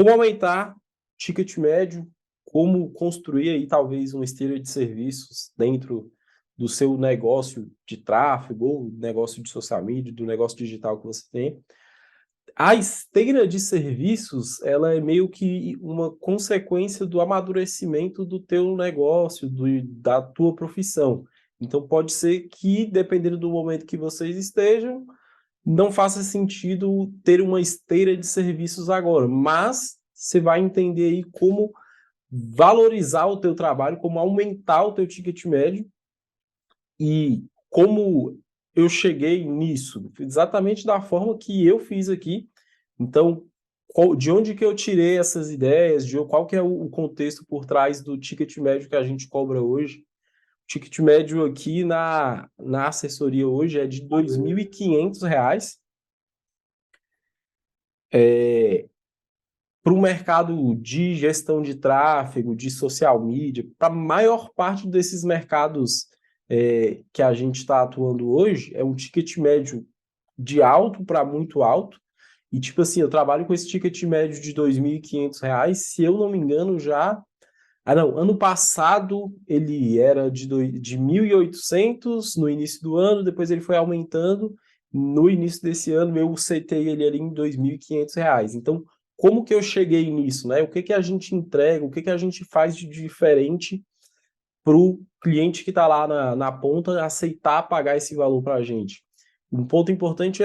Como aumentar o ticket médio, como construir aí talvez uma esteira de serviços dentro do seu negócio de tráfego, ou negócio de social media, do negócio digital que você tem. A esteira de serviços, ela é meio que uma consequência do amadurecimento do teu negócio, da tua profissão. Então pode ser que, dependendo do momento que vocês estejam, não faça sentido ter uma esteira de serviços agora, mas você vai entender aí como valorizar o teu trabalho, como aumentar o teu ticket médio e como eu cheguei nisso, exatamente da forma que eu fiz aqui. Então, de onde que eu tirei essas ideias, qual que é o contexto por trás do ticket médio que a gente cobra hoje. O ticket médio aqui na assessoria hoje é de R$ 2.500, para o mercado de gestão de tráfego, de social media, para a maior parte desses mercados que a gente está atuando hoje, é um ticket médio de alto para muito alto. E, tipo assim, eu trabalho com esse ticket médio de R$ 2.500, se eu não me engano, já... Ah, não, ano passado ele era de 1.800 no início do ano, depois ele foi aumentando. No início desse ano, eu setei ele ali em R$ 2.500. Então, como que eu cheguei nisso, né? O que que a gente entrega, o que que a gente faz de diferente para o cliente que está lá na ponta aceitar pagar esse valor para a gente? Um ponto importante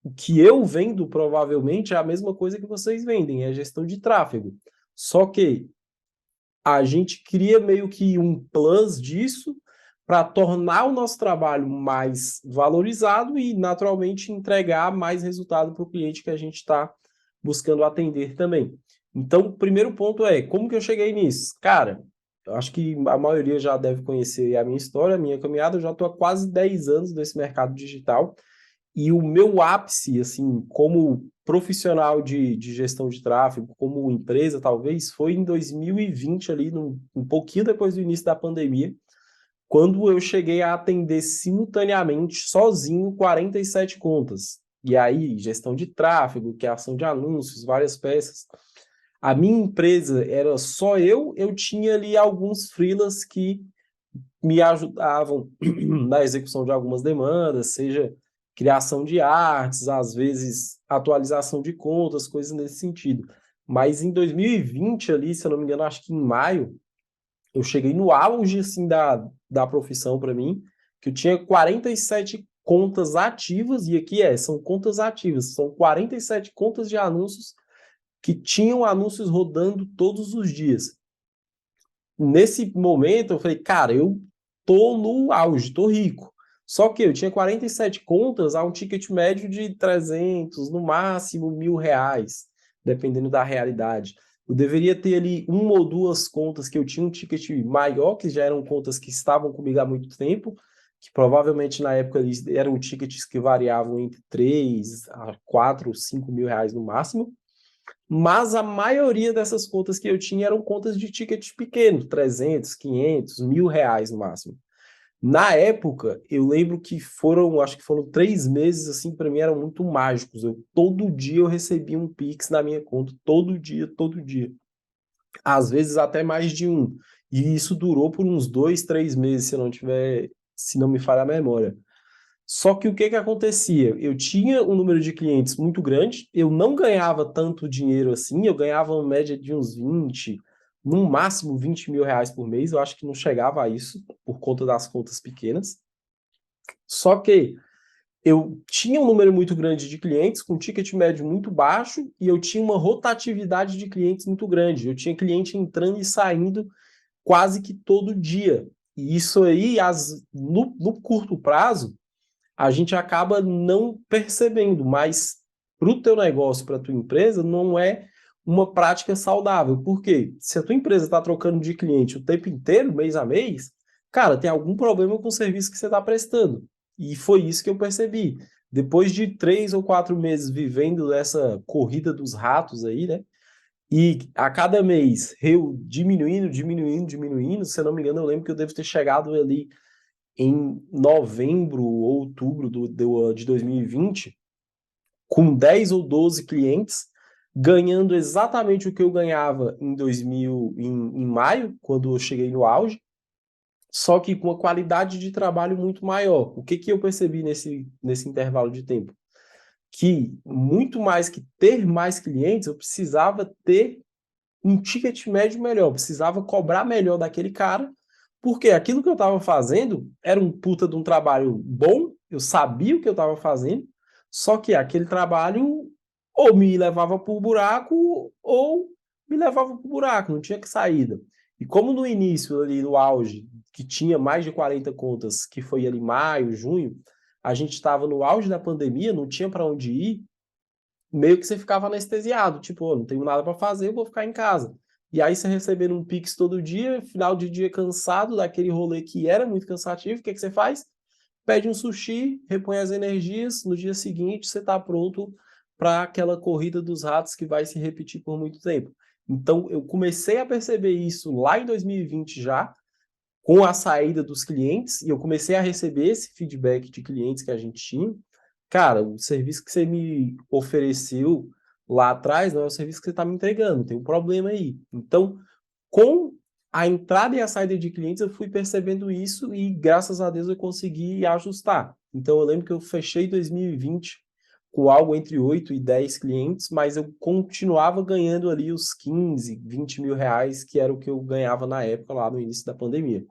o que eu vendo provavelmente é a mesma coisa que vocês vendem, é gestão de tráfego. Só que a gente cria meio que um plus disso para tornar o nosso trabalho mais valorizado e, naturalmente, entregar mais resultado para o cliente que a gente está buscando atender também. Então, o primeiro ponto é, como que eu cheguei nisso? Cara, eu acho que a maioria já deve conhecer a minha história, a minha caminhada. Eu já estou há quase 10 anos nesse mercado digital. E o meu ápice, assim, como profissional de gestão de tráfego, como empresa, talvez, foi em 2020, ali, um pouquinho depois do início da pandemia, quando eu cheguei a atender simultaneamente, sozinho, 47 contas. E aí, gestão de tráfego, criação de anúncios, várias peças. A minha empresa era só eu tinha ali alguns freelas que me ajudavam na execução de algumas demandas, seja criação de artes, às vezes atualização de contas, coisas nesse sentido. Mas em 2020 ali, se eu não me engano, acho que em maio, eu cheguei no auge assim da profissão para mim, que eu tinha 47 contas ativas, e aqui são contas ativas, são 47 contas de anúncios que tinham anúncios rodando todos os dias. Nesse momento, eu falei, cara, eu tô no auge, tô rico. Só que eu tinha 47 contas a um ticket médio de 300, no máximo R$ 1.000, dependendo da realidade. Eu deveria ter ali uma ou duas contas que eu tinha um ticket maior, que já eram contas que estavam comigo há muito tempo, que provavelmente na época eles eram tickets que variavam entre 3 a 4, 5 mil reais no máximo. Mas a maioria dessas contas que eu tinha eram contas de ticket pequeno, 300, 500, R$ 1.000 no máximo. Na época, eu lembro que acho que foram 3 meses, assim, para mim eram muito mágicos. Todo dia eu recebia um Pix na minha conta, todo dia, todo dia. Às vezes até mais de um. E isso durou por uns 2, 3 meses, se não me falha a memória. Só que o que que acontecia? Eu tinha um número de clientes muito grande, eu não ganhava tanto dinheiro assim, eu ganhava uma média de uns 20, no máximo R$ 20.000 por mês, eu acho que não chegava a isso, por conta das contas pequenas. Só que eu tinha um número muito grande de clientes, com ticket médio muito baixo, e eu tinha uma rotatividade de clientes muito grande. Eu tinha cliente entrando e saindo quase que todo dia. E isso aí, no curto prazo, a gente acaba não percebendo, mas para o teu negócio, para a tua empresa, não é uma prática saudável. Por quê? Se a tua empresa está trocando de cliente o tempo inteiro, mês a mês, cara, tem algum problema com o serviço que você está prestando. E foi isso que eu percebi. Depois de 3 ou 4 meses vivendo essa corrida dos ratos aí, né? E a cada mês eu diminuindo, diminuindo, diminuindo, se eu não me engano, eu lembro que eu devo ter chegado ali em novembro ou outubro de 2020, com 10 ou 12 clientes. ganhando exatamente o que eu ganhava em maio, quando eu cheguei no auge, só que com uma qualidade de trabalho muito maior. O que eu percebi nesse intervalo de tempo? Que muito mais que ter mais clientes, eu precisava ter um ticket médio melhor, eu precisava cobrar melhor daquele cara, porque aquilo que eu estava fazendo era um puta de um trabalho bom, eu sabia o que eu estava fazendo, só que aquele trabalho ou me levava para o buraco ou me levava para o buraco, não tinha que saída. E como no início, ali no auge, que tinha mais de 40 contas, que foi ali maio, junho, a gente estava no auge da pandemia, não tinha para onde ir, meio que você ficava anestesiado, tipo, oh, não tenho nada para fazer, eu vou ficar em casa. E aí você recebendo um Pix todo dia, final de dia cansado daquele rolê que era muito cansativo, o que você faz? Pede um sushi, repõe as energias, no dia seguinte você está pronto para aquela corrida dos ratos que vai se repetir por muito tempo. Então eu comecei a perceber isso lá em 2020 já, com a saída dos clientes, e eu comecei a receber esse feedback de clientes que a gente tinha. Cara, o serviço que você me ofereceu lá atrás não é o serviço que você está me entregando, tem um problema aí. Então, com a entrada e a saída de clientes, eu fui percebendo isso e, graças a Deus, eu consegui ajustar. Então, eu lembro que eu fechei 2020 com algo entre 8 e 10 clientes, mas eu continuava ganhando ali os 15, 20 mil reais, que era o que eu ganhava na época, lá no início da pandemia.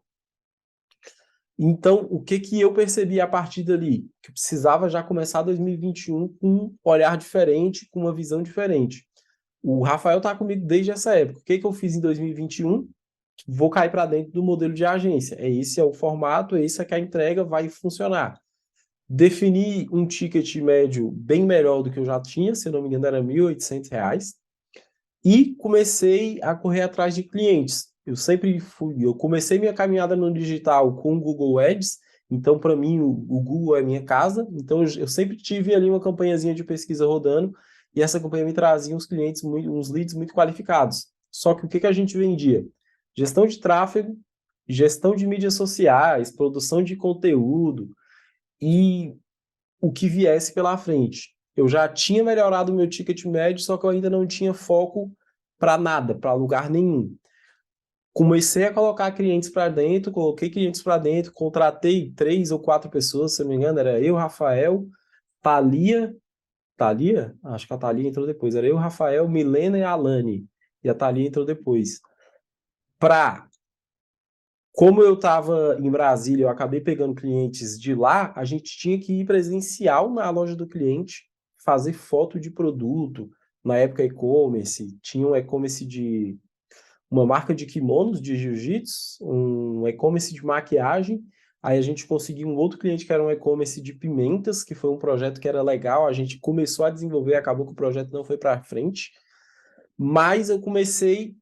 Então, o que eu percebi a partir dali? Que eu precisava já começar 2021 com um olhar diferente, com uma visão diferente. O Rafael está comigo desde essa época. O que eu fiz em 2021? Vou cair para dentro do modelo de agência. Esse é o formato, esse é que a entrega vai funcionar. Defini um ticket médio bem melhor do que eu já tinha, se eu não me engano era R$ 1.800, e comecei a correr atrás de clientes. Eu comecei minha caminhada no digital com o Google Ads, então para mim o Google é minha casa, então eu sempre tive ali uma campanhazinha de pesquisa rodando, e essa campanha me trazia uns clientes, uns leads muito qualificados. Só que o que a gente vendia? Gestão de tráfego, gestão de mídias sociais, produção de conteúdo e o que viesse pela frente. Eu já tinha melhorado o meu ticket médio, só que eu ainda não tinha foco para nada, para lugar nenhum. Comecei a colocar clientes para dentro, coloquei clientes para dentro, contratei 3 ou 4 pessoas, se não me engano, era eu, Rafael, Thalia, Thalia? Acho que a Thalia entrou depois, era eu, Rafael, Milena e a Alane, e a Thalia entrou depois. Como eu estava em Brasília, eu acabei pegando clientes de lá, a gente tinha que ir presencial na loja do cliente, fazer foto de produto, na época e-commerce, tinha um e-commerce de uma marca de kimonos de jiu-jitsu, um e-commerce de maquiagem, aí a gente conseguiu um outro cliente que era um e-commerce de pimentas, que foi um projeto que era legal, a gente começou a desenvolver, acabou que o projeto não foi para frente, mas eu comecei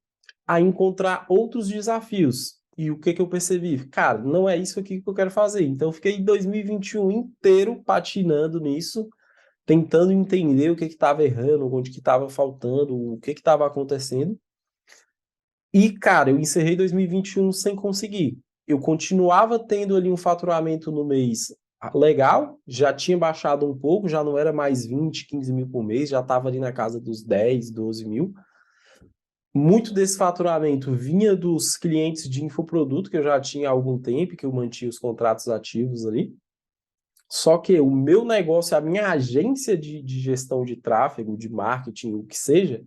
a encontrar outros desafios. E o que eu percebi? Cara, não é isso aqui que eu quero fazer. Então, eu fiquei 2021 inteiro patinando nisso, tentando entender o que estava errando, onde que estava faltando, o que estava acontecendo. E, cara, eu encerrei 2021 sem conseguir. Eu continuava tendo ali um faturamento no mês legal, já tinha baixado um pouco, já não era mais 20, 15 mil por mês, já estava ali na casa dos 10, 12 mil. Muito desse faturamento vinha dos clientes de infoproduto, que eu já tinha há algum tempo, que eu mantinha os contratos ativos ali. Só que o meu negócio, a minha agência de gestão de tráfego, de marketing, o que seja,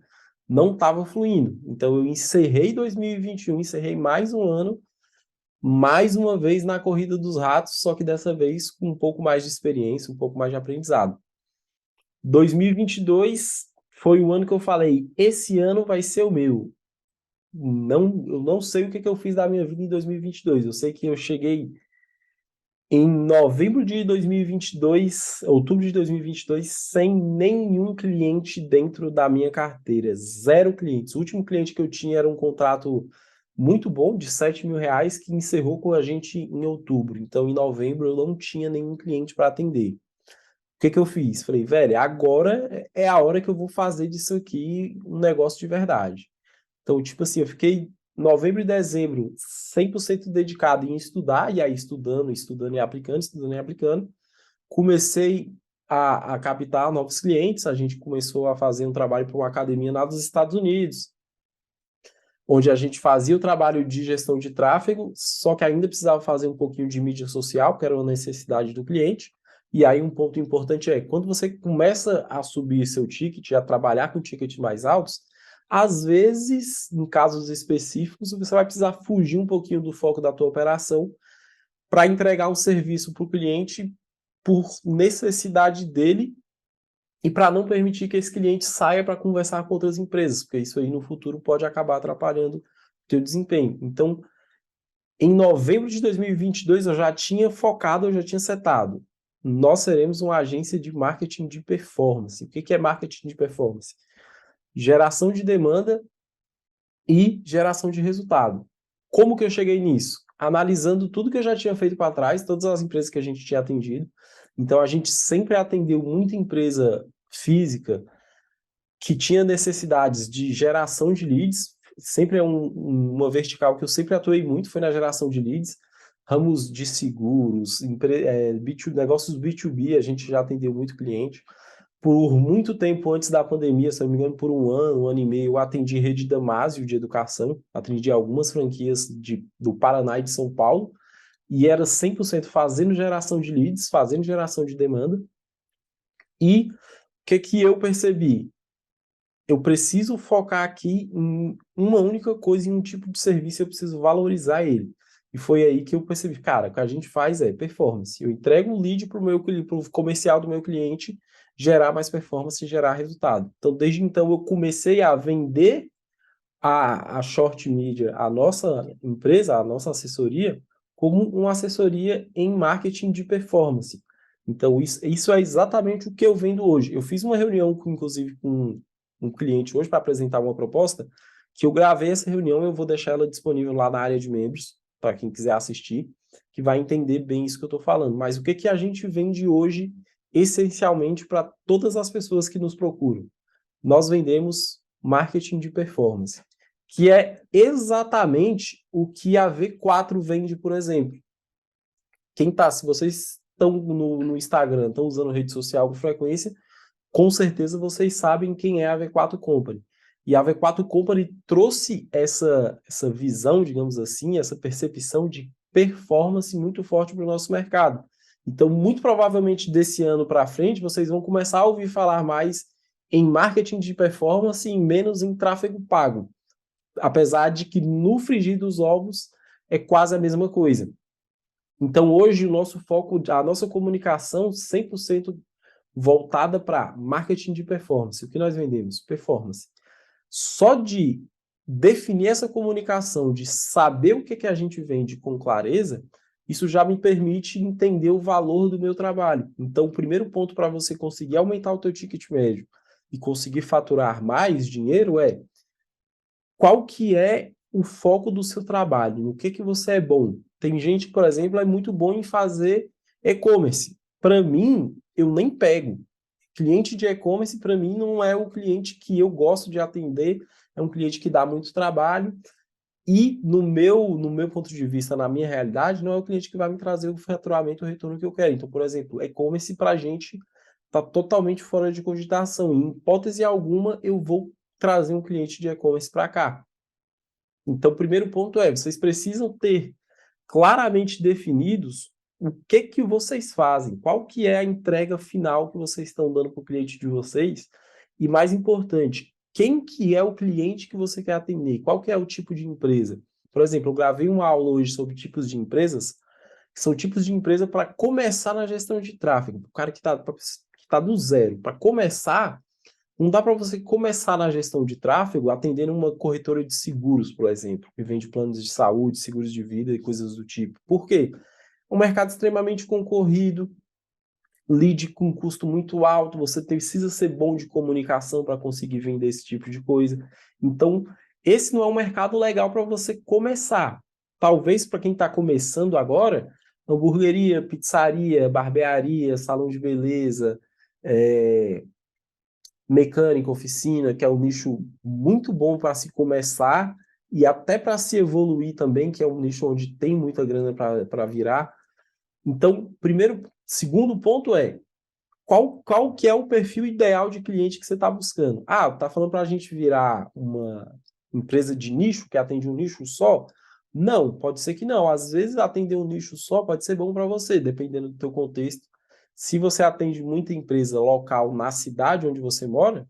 não estava fluindo. Então eu encerrei 2021, encerrei mais um ano, mais uma vez na corrida dos ratos, só que dessa vez com um pouco mais de experiência, um pouco mais de aprendizado. 2022 foi o ano que eu falei, esse ano vai ser o meu. Eu não sei o que eu fiz da minha vida em 2022. Eu sei que eu cheguei em novembro de 2022, outubro de 2022, sem nenhum cliente dentro da minha carteira. Zero clientes. O último cliente que eu tinha era um contrato muito bom, de R$ 7.000, que encerrou com a gente em outubro. Então, em novembro, eu não tinha nenhum cliente para atender. O que eu fiz? Falei, velho, agora é a hora que eu vou fazer disso aqui um negócio de verdade. Então, tipo assim, eu fiquei novembro e dezembro 100% dedicado em estudar, e aí estudando e aplicando, estudando e aplicando. Comecei a captar novos clientes, a gente começou a fazer um trabalho para uma academia lá dos Estados Unidos, onde a gente fazia o trabalho de gestão de tráfego, só que ainda precisava fazer um pouquinho de mídia social, que era uma necessidade do cliente. E aí um ponto importante é, quando você começa a subir seu ticket, a trabalhar com tickets mais altos, às vezes, em casos específicos, você vai precisar fugir um pouquinho do foco da tua operação para entregar um serviço para o cliente por necessidade dele e para não permitir que esse cliente saia para conversar com outras empresas, porque isso aí no futuro pode acabar atrapalhando o teu desempenho. Então, em novembro de 2022, eu já tinha focado, eu já tinha setado. Nós seremos uma agência de marketing de performance. O que é marketing de performance? Geração de demanda e geração de resultado. Como que eu cheguei nisso? Analisando tudo que eu já tinha feito para trás, todas as empresas que a gente tinha atendido. Então, a gente sempre atendeu muita empresa física que tinha necessidades de geração de leads. Sempre é uma vertical que eu sempre atuei muito, foi na geração de leads. Ramos de seguros, negócios B2B, a gente já atendeu muito cliente. Por muito tempo antes da pandemia, se não me engano, por um ano e meio, eu atendi rede Damásio de educação, atendi algumas franquias do Paraná e de São Paulo, e era 100% fazendo geração de leads, fazendo geração de demanda. E o que eu percebi? Eu preciso focar aqui em uma única coisa, em um tipo de serviço, eu preciso valorizar ele. E foi aí que eu percebi, cara, o que a gente faz é performance. Eu entrego um lead para o comercial do meu cliente, gerar mais performance e gerar resultado. Então, desde então, eu comecei a vender a Short Media, a nossa empresa, a nossa assessoria, como uma assessoria em marketing de performance. Então, isso é exatamente o que eu vendo hoje. Eu fiz uma reunião, inclusive, com um cliente hoje para apresentar uma proposta, que eu gravei essa reunião, eu vou deixar ela disponível lá na área de membros, para quem quiser assistir, que vai entender bem isso que eu estou falando. Mas o que a gente vende hoje, essencialmente, para todas as pessoas que nos procuram? Nós vendemos marketing de performance, que é exatamente o que a V4 vende, por exemplo. Se vocês estão no Instagram, estão usando rede social com frequência, com certeza vocês sabem quem é a V4 Company. E a V4 Company trouxe essa visão, digamos assim, essa percepção de performance muito forte para o nosso mercado. Então, muito provavelmente desse ano para frente, vocês vão começar a ouvir falar mais em marketing de performance e menos em tráfego pago. Apesar de que no frigir dos ovos é quase a mesma coisa. Então, hoje, o nosso foco, a nossa comunicação 100% voltada para marketing de performance. O que nós vendemos? Performance. Só de definir essa comunicação, de saber o que a gente vende com clareza, isso já me permite entender o valor do meu trabalho. Então, o primeiro ponto para você conseguir aumentar o teu ticket médio e conseguir faturar mais dinheiro é qual que é o foco do seu trabalho, no que você é bom. Tem gente, por exemplo, é muito bom em fazer e-commerce. Para mim, eu nem pego. Cliente de e-commerce, para mim, não é o cliente que eu gosto de atender, é um cliente que dá muito trabalho e, no meu ponto de vista, na minha realidade, não é o cliente que vai me trazer o faturamento, o retorno que eu quero. Então, por exemplo, e-commerce para a gente está totalmente fora de cogitação. Em hipótese alguma, eu vou trazer um cliente de e-commerce para cá. Então, o primeiro ponto é, vocês precisam ter claramente definidos o que vocês fazem, qual que é a entrega final que vocês estão dando para o cliente de vocês, e mais importante, quem que é o cliente que você quer atender, qual que é o tipo de empresa. Por exemplo, eu gravei uma aula hoje sobre tipos de empresas, que são tipos de empresa para começar na gestão de tráfego, o cara que tá do zero. Para começar, não dá para você começar na gestão de tráfego atendendo uma corretora de seguros, por exemplo, que vende planos de saúde, seguros de vida e coisas do tipo. Por quê? Um mercado extremamente concorrido, lead com custo muito alto, você precisa ser bom de comunicação para conseguir vender esse tipo de coisa. Então, esse não é um mercado legal para você começar. Talvez para quem está começando agora, hamburgueria, pizzaria, barbearia, salão de beleza, mecânica, oficina, que é um nicho muito bom para se começar e até para se evoluir também, que é um nicho onde tem muita grana para virar. Então, segundo ponto é qual que é o perfil ideal de cliente que você está buscando? Ah, tá falando para a gente virar uma empresa de nicho, que atende um nicho só? Não, pode ser que não. Às vezes atender um nicho só pode ser bom para você, dependendo do teu contexto. Se você atende muita empresa local na cidade onde você mora,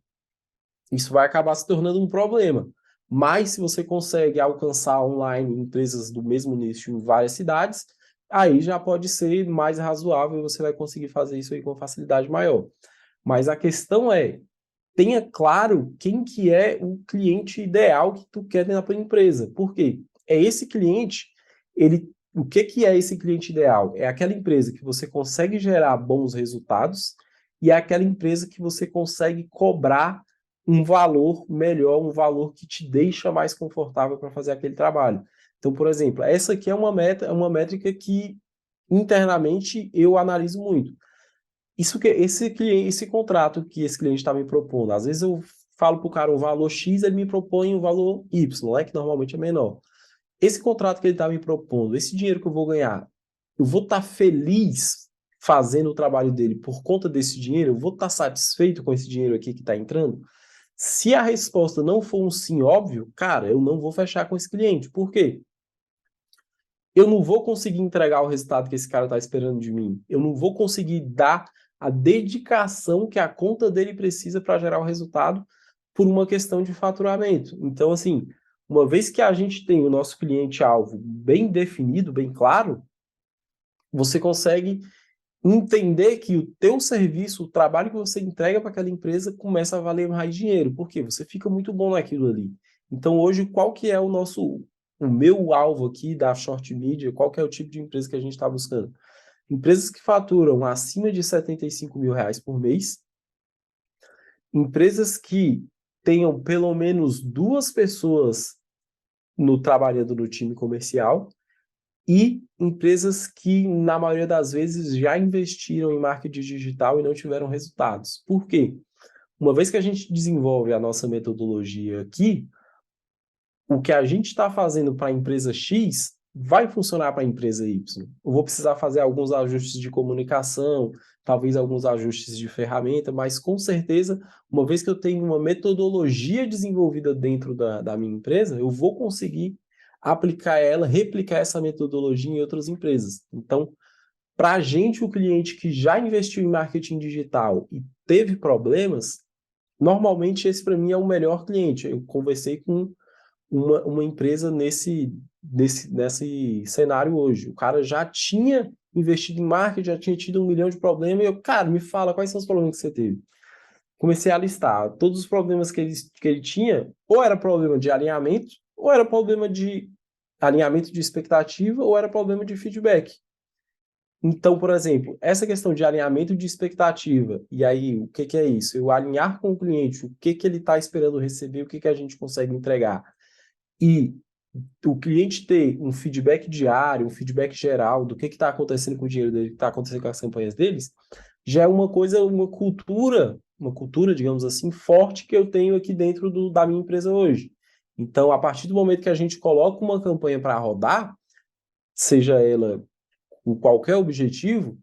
isso vai acabar se tornando um problema. Mas se você consegue alcançar online empresas do mesmo nicho em várias cidades, aí já pode ser mais razoável e você vai conseguir fazer isso aí com facilidade maior. Mas a questão é, tenha claro quem que é o cliente ideal que tu quer na tua empresa. Por quê? É esse cliente, o que que é esse cliente ideal? É aquela empresa que você consegue gerar bons resultados e é aquela empresa que você consegue cobrar um valor melhor, um valor que te deixa mais confortável para fazer aquele trabalho. Então, por exemplo, essa aqui é uma métrica que internamente eu analiso muito. Isso que esse contrato que esse cliente está me propondo, às vezes eu falo para o cara um valor X, ele me propõe um valor Y, né, que normalmente é menor. Esse contrato que ele está me propondo, esse dinheiro que eu vou ganhar, eu vou estar feliz fazendo o trabalho dele por conta desse dinheiro? Eu vou estar satisfeito com esse dinheiro aqui que está entrando? Se a resposta não for um sim óbvio, cara, eu não vou fechar com esse cliente. Por quê? Eu não vou conseguir entregar o resultado que esse cara está esperando de mim. Eu não vou conseguir dar a dedicação que a conta dele precisa para gerar o resultado por uma questão de faturamento. Então, assim, uma vez que a gente tem o nosso cliente-alvo bem definido, bem claro, você consegue entender que o teu serviço, o trabalho que você entrega para aquela empresa começa a valer mais dinheiro. Por quê? Você fica muito bom naquilo ali. Então, hoje, qual que é o meu alvo aqui da Short Media? Qual que é o tipo de empresa que a gente está buscando? Empresas que faturam acima de R$ 75.000 por mês, empresas que tenham pelo menos 2 pessoas no trabalhando no time comercial e empresas que, na maioria das vezes, já investiram em marketing digital e não tiveram resultados. Por quê? Uma vez que a gente desenvolve a nossa metodologia aqui, o que a gente está fazendo para a empresa X vai funcionar para a empresa Y. Eu vou precisar fazer alguns ajustes de comunicação, talvez alguns ajustes de ferramenta, mas com certeza, uma vez que eu tenho uma metodologia desenvolvida dentro da minha empresa, eu vou conseguir aplicar ela, replicar essa metodologia em outras empresas. Então, para a gente, o cliente que já investiu em marketing digital e teve problemas, normalmente esse para mim é o melhor cliente. Eu conversei com uma empresa nesse cenário hoje. O cara já tinha investido em marketing, já tinha tido 1 milhão de problemas, e eu, cara, me fala quais são os problemas que você teve. Comecei a listar todos os problemas que ele tinha, ou era problema de alinhamento, ou era problema de alinhamento de expectativa, ou era problema de feedback. Então, por exemplo, essa questão de alinhamento de expectativa, e aí, o que que é isso? Eu alinhar com o cliente, o que que ele está esperando receber, o que que a gente consegue entregar. E o cliente ter um feedback diário, um feedback geral do que está acontecendo com o dinheiro dele, o que está acontecendo com as campanhas deles, já é uma coisa, uma cultura, digamos assim, forte que eu tenho aqui dentro da minha empresa hoje. Então, a partir do momento que a gente coloca uma campanha para rodar, seja ela com qualquer objetivo,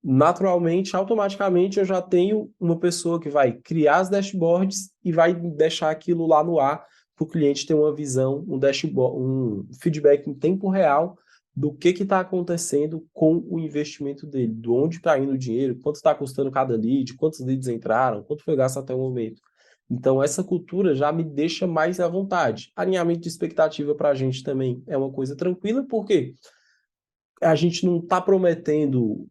naturalmente, automaticamente, eu já tenho uma pessoa que vai criar as dashboards e vai deixar aquilo lá no ar para o cliente ter uma visão, um dashboard, um feedback em tempo real do que está acontecendo com o investimento dele, de onde está indo o dinheiro, quanto está custando cada lead, quantos leads entraram, quanto foi gasto até o momento. Então, essa cultura já me deixa mais à vontade. Alinhamento de expectativa para a gente também é uma coisa tranquila, porque a gente não está prometendo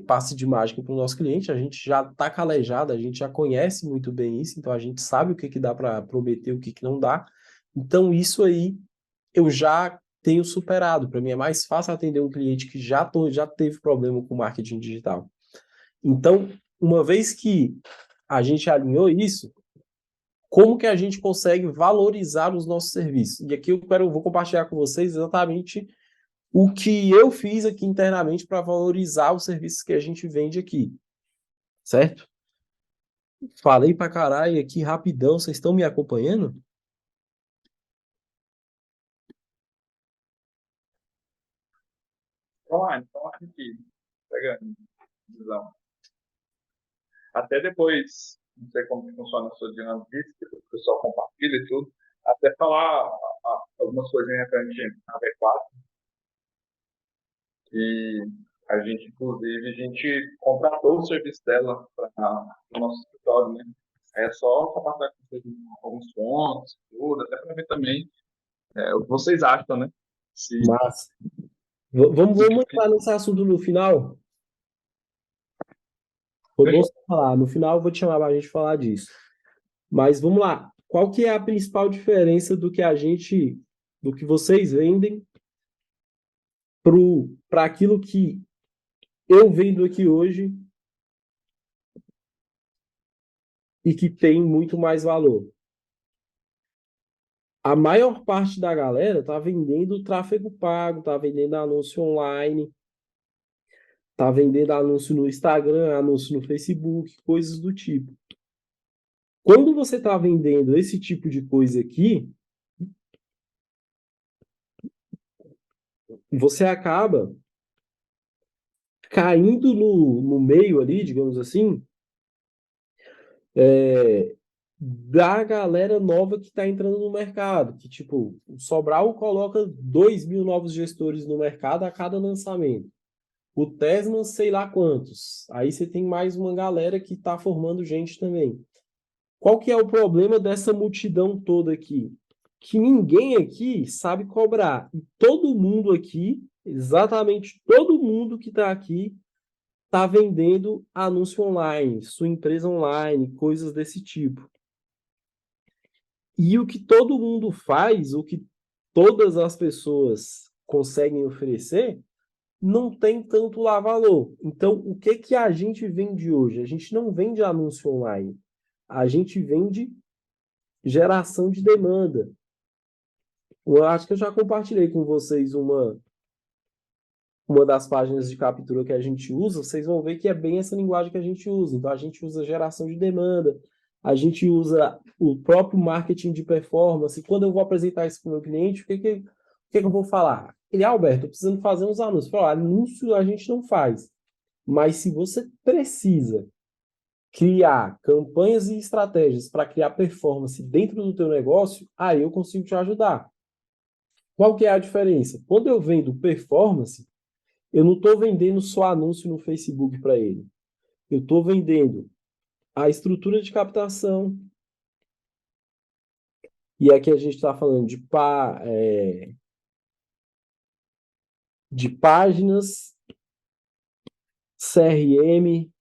passe de mágica para o nosso cliente, a gente já está calejado, a gente já conhece muito bem isso, então a gente sabe o que, que dá para prometer, o que, que não dá. Então, isso aí eu já tenho superado. Para mim é mais fácil atender um cliente que já teve problema com marketing digital. Então, uma vez que a gente alinhou isso, como que a gente consegue valorizar os nossos serviços? E aqui vou compartilhar com vocês exatamente o que eu fiz aqui internamente para valorizar os serviços que a gente vende aqui, certo? Falei pra caralho aqui rapidão, vocês estão me acompanhando? Online, aqui, pegando visão. até depois, não sei como que funciona a sua dinâmica, o pessoal compartilha e tudo, até falar algumas coisinhas referente a V4, e inclusive, a gente contratou o serviço dela para o nosso escritório, né? É só compartilhar com vocês alguns pontos, tudo, até para ver também o que vocês acham, né? Se, Mas vamos se entrar nesse assunto no final. Foi bom fechou. você falar. No final eu vou te chamar para a gente falar disso. Mas vamos lá. Qual que é a principal diferença do que vocês vendem para aquilo que eu vendo aqui hoje e que tem muito mais valor? A maior parte da galera tá vendendo tráfego pago, tá vendendo anúncio online, tá vendendo anúncio no Instagram, anúncio no Facebook, coisas do tipo. Quando você está vendendo esse tipo de coisa aqui, você acaba caindo no meio ali, digamos assim, da galera nova que está entrando no mercado. Que, tipo, o Sobral coloca 2.000 novos gestores no mercado a cada lançamento. O Tesman, sei lá quantos. Aí você tem mais uma galera que está formando gente também. Qual que é o problema dessa multidão toda aqui? Que ninguém aqui sabe cobrar. E todo mundo aqui, exatamente todo mundo que está aqui, está vendendo anúncio online, sua empresa online, coisas desse tipo. E o que todo mundo faz, o que todas as pessoas conseguem oferecer, não tem tanto lá valor. Então, o que que a gente vende hoje? A gente não vende anúncio online. A gente vende geração de demanda. Eu acho que eu já compartilhei com vocês uma das páginas de captura que a gente usa, vocês vão ver que é bem essa linguagem que a gente usa. Então, a gente usa geração de demanda, a gente usa o próprio marketing de performance. Quando eu vou apresentar isso para o meu cliente, o que eu vou falar? Ele, Alberto, estou precisando fazer uns anúncios. Falar, anúncio a gente não faz. Mas se você precisa criar campanhas e estratégias para criar performance dentro do teu negócio, aí eu consigo te ajudar. Qual que é a diferença? Quando eu vendo performance, eu não estou vendendo só anúncio no Facebook para ele. Eu estou vendendo a estrutura de captação. E aqui a gente está falando de páginas, CRM,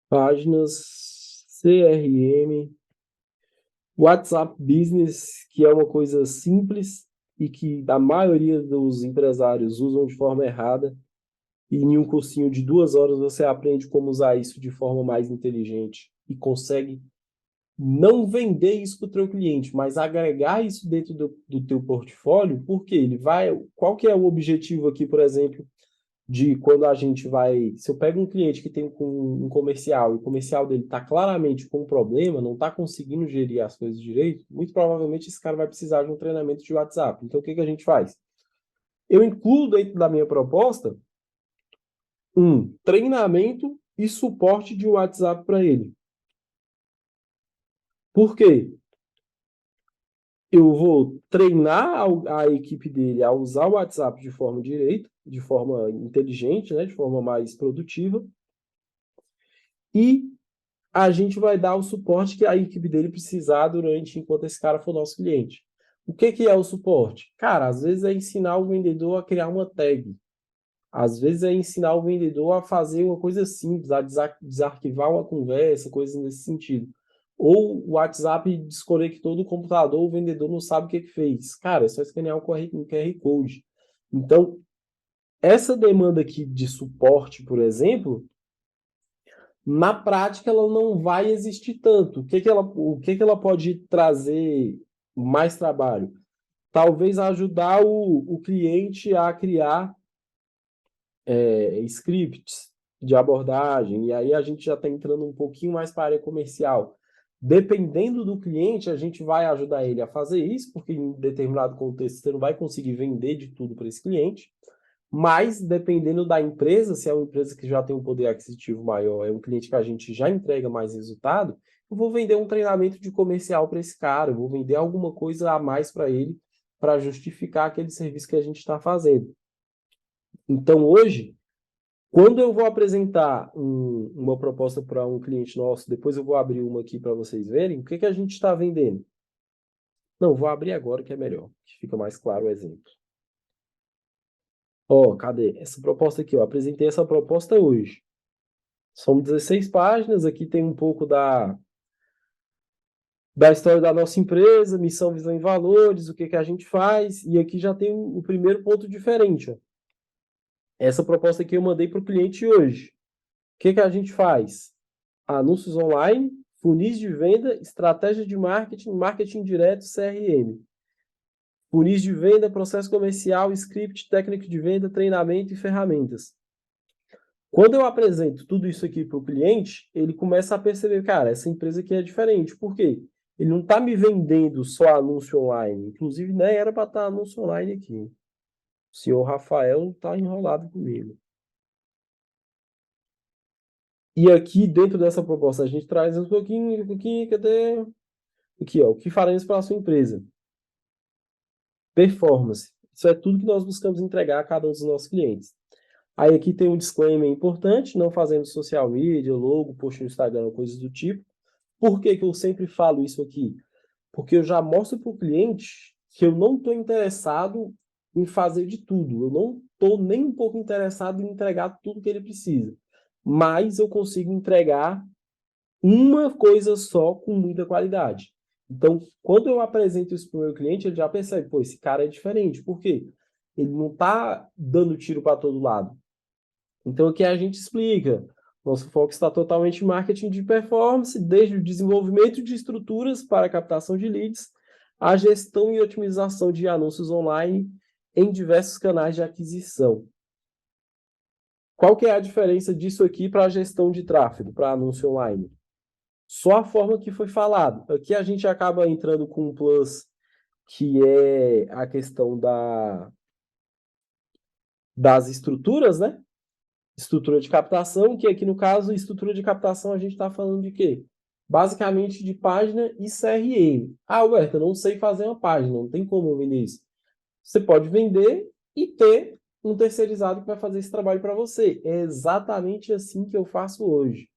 páginas, CRM, WhatsApp Business, que é uma coisa simples e que a maioria dos empresários usam de forma errada. E em um cursinho de 2 horas você aprende como usar isso de forma mais inteligente e consegue não vender isso para o teu cliente, mas agregar isso dentro do teu portfólio, porque ele vai. Qual que é o objetivo aqui, por exemplo, de quando a gente vai. Se eu pego um cliente que tem um comercial e o comercial dele está claramente com um problema, não está conseguindo gerir as coisas direito, muito provavelmente esse cara vai precisar de um treinamento de WhatsApp. Então, o que que a gente faz? Eu incluo dentro da minha proposta um treinamento e suporte de WhatsApp para ele. Por quê? Eu vou treinar a equipe dele a usar o WhatsApp de forma direita, de forma inteligente, né, de forma mais produtiva, e a gente vai dar o suporte que a equipe dele precisar enquanto esse cara for nosso cliente. O que que é o suporte? Cara, às vezes é ensinar o vendedor a criar uma tag. Às vezes é ensinar o vendedor a fazer uma coisa simples, a desarquivar uma conversa, coisas nesse sentido. Ou o WhatsApp desconectou do computador, o vendedor não sabe o que que fez. Cara, é só escanear um QR Code. Então, essa demanda aqui de suporte, por exemplo, na prática ela não vai existir tanto. O que que ela pode trazer mais trabalho? Talvez ajudar o cliente a criar scripts de abordagem, e aí a gente já está entrando um pouquinho mais para a área comercial. Dependendo do cliente, a gente vai ajudar ele a fazer isso, porque em determinado contexto você não vai conseguir vender de tudo para esse cliente, Mas, dependendo da empresa, se é uma empresa que já tem um poder aquisitivo maior, é um cliente que a gente já entrega mais resultado, eu vou vender um treinamento de comercial para esse cara, eu vou vender alguma coisa a mais para ele, para justificar aquele serviço que a gente está fazendo. Então, hoje, quando eu vou apresentar uma proposta para um cliente nosso, depois eu vou abrir uma aqui para vocês verem, o que que a gente está vendendo? Não, vou abrir agora que é melhor, que fica mais claro o exemplo. Ó, cadê? Essa proposta aqui, ó. Apresentei essa proposta hoje. São 16 páginas, aqui tem um pouco da história da nossa empresa, missão, visão e valores, o que que a gente faz, e aqui já tem o primeiro ponto diferente, ó. Essa proposta aqui eu mandei para o cliente hoje. O que que a gente faz? Anúncios online, funis de venda, estratégia de marketing, marketing direto, CRM. Funis de venda, processo comercial, script, técnico de venda, treinamento e ferramentas. Quando eu apresento tudo isso aqui para o cliente, ele começa a perceber, cara, essa empresa aqui é diferente. Por quê? Ele não está me vendendo só anúncio online. Inclusive, nem era para estar anúncio online aqui. O senhor Rafael está enrolado comigo. E aqui, dentro dessa proposta, a gente traz um pouquinho, cadê? Aqui, ó, o que faremos para a sua empresa? Performance. Isso é tudo que nós buscamos entregar a cada um dos nossos clientes. Aí aqui tem um disclaimer importante, não fazendo social media, logo, post no Instagram, coisas do tipo. Por que que eu sempre falo isso aqui? Porque eu já mostro para o cliente que eu não estou interessado em fazer de tudo. Eu não estou nem um pouco interessado em entregar tudo que ele precisa. Mas eu consigo entregar uma coisa só com muita qualidade. Então, quando eu apresento isso para o meu cliente, ele já percebe, pô, esse cara é diferente. Por quê? Ele não está dando tiro para todo lado. Então, aqui a gente explica. Nosso foco está totalmente em marketing de performance, desde o desenvolvimento de estruturas para a captação de leads, a gestão e otimização de anúncios online em diversos canais de aquisição. Qual que é a diferença disso aqui para a gestão de tráfego, para anúncio online? Só a forma que foi falado. Aqui a gente acaba entrando com um plus, que é a questão das estruturas, né? Estrutura de captação, que aqui no caso, estrutura de captação, a gente está falando de quê? Basicamente de página e CRM. Ah, Alberto, eu não sei fazer uma página, não tem como vender isso. Você pode vender e ter um terceirizado que vai fazer esse trabalho para você. É exatamente assim que eu faço hoje.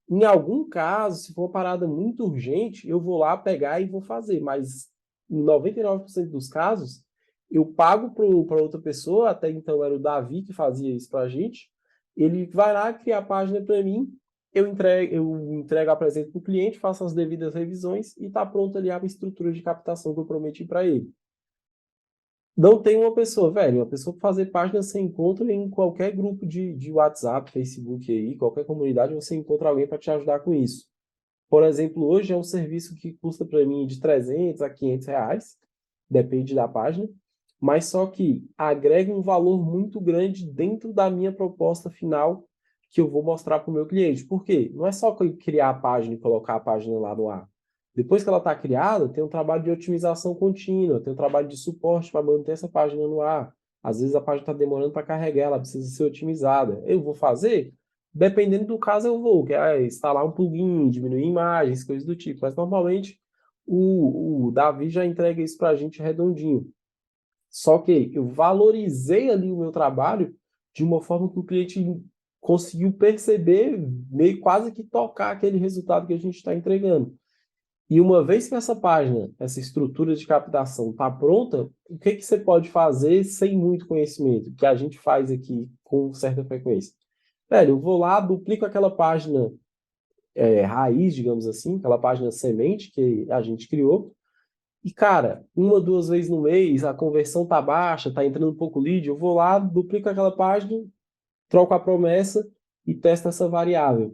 Em algum caso, se for uma parada muito urgente, eu vou lá pegar e vou fazer, mas em 99% dos casos, eu pago para outra pessoa, até então era o Davi que fazia isso para a gente, ele vai lá criar a página para mim, eu entrego, apresento para o cliente, faço as devidas revisões e está pronta ali a estrutura de captação que eu prometi para ele. Não tem uma pessoa, velho, uma pessoa para fazer página você encontra em qualquer grupo de WhatsApp, Facebook aí, qualquer comunidade, você encontra alguém para te ajudar com isso. Por exemplo, hoje é um serviço que custa para mim de 300 a 500 reais, depende da página, mas só que agrega um valor muito grande dentro da minha proposta final que eu vou mostrar para o meu cliente. Por quê? Não é só criar a página e colocar a página lá no ar. Depois que ela está criada, tem um trabalho de otimização contínua, tem um trabalho de suporte para manter essa página no ar. Às vezes a página está demorando para carregar, ela precisa ser otimizada. Eu vou fazer? Dependendo do caso, eu vou, que é instalar um plugin, diminuir imagens, coisas do tipo. Mas normalmente o Davi já entrega isso para a gente redondinho. Só que eu valorizei ali o meu trabalho de uma forma que o cliente conseguiu perceber, meio quase que tocar aquele resultado que a gente está entregando. E uma vez que essa página, essa estrutura de captação está pronta, o que, que você pode fazer sem muito conhecimento? Que a gente faz aqui com certa frequência. Velho, eu vou lá, duplico aquela página raiz, digamos assim, aquela página semente que a gente criou. E, cara, uma, duas vezes no mês, a conversão tá baixa, tá entrando pouco lead, eu vou lá, duplico aquela página, troco a promessa e testo essa variável.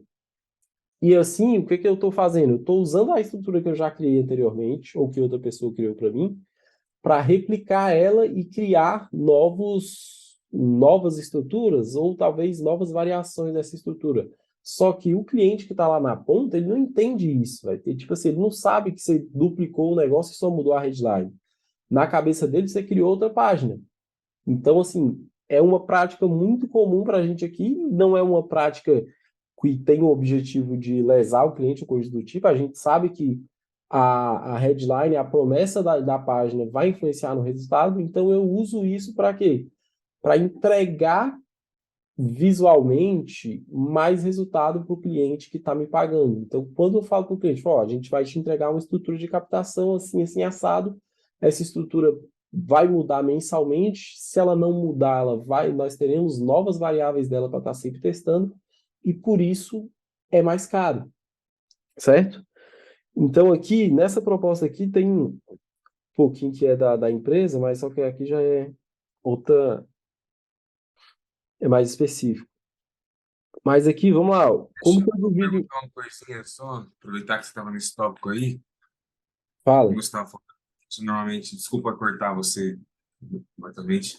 E assim, o que que eu estou fazendo? Eu estou usando a estrutura que eu já criei anteriormente, ou que outra pessoa criou para mim, para replicar ela e criar novas estruturas, ou talvez novas variações dessa estrutura. Só que o cliente que está lá na ponta, ele não entende isso. Tipo assim, ele não sabe que você duplicou o negócio e só mudou a headline. Na cabeça dele, você criou outra página. Então, assim, é uma prática muito comum para a gente aqui, não é uma prática que tem o objetivo de lesar o cliente ou coisa do tipo. A gente sabe que a headline, a promessa da página vai influenciar no resultado, então eu uso isso para quê? Para entregar visualmente mais resultado para o cliente que está me pagando. Então, quando eu falo para o cliente, ó, a gente vai te entregar uma estrutura de captação assim, assim, assado, essa estrutura vai mudar mensalmente, se ela não mudar, nós teremos novas variáveis dela para estar sempre testando, e por isso é mais caro, certo? Então, aqui, nessa proposta aqui, tem um pouquinho que é da empresa, mas só que aqui já é outra, é mais específico. Mas aqui, vamos lá, como Deixa que eu eu divido? perguntar uma coisinha só, aproveitar que você estava nesse tópico aí, Fala. como você estava falando, você normalmente, desculpa cortar você completamente,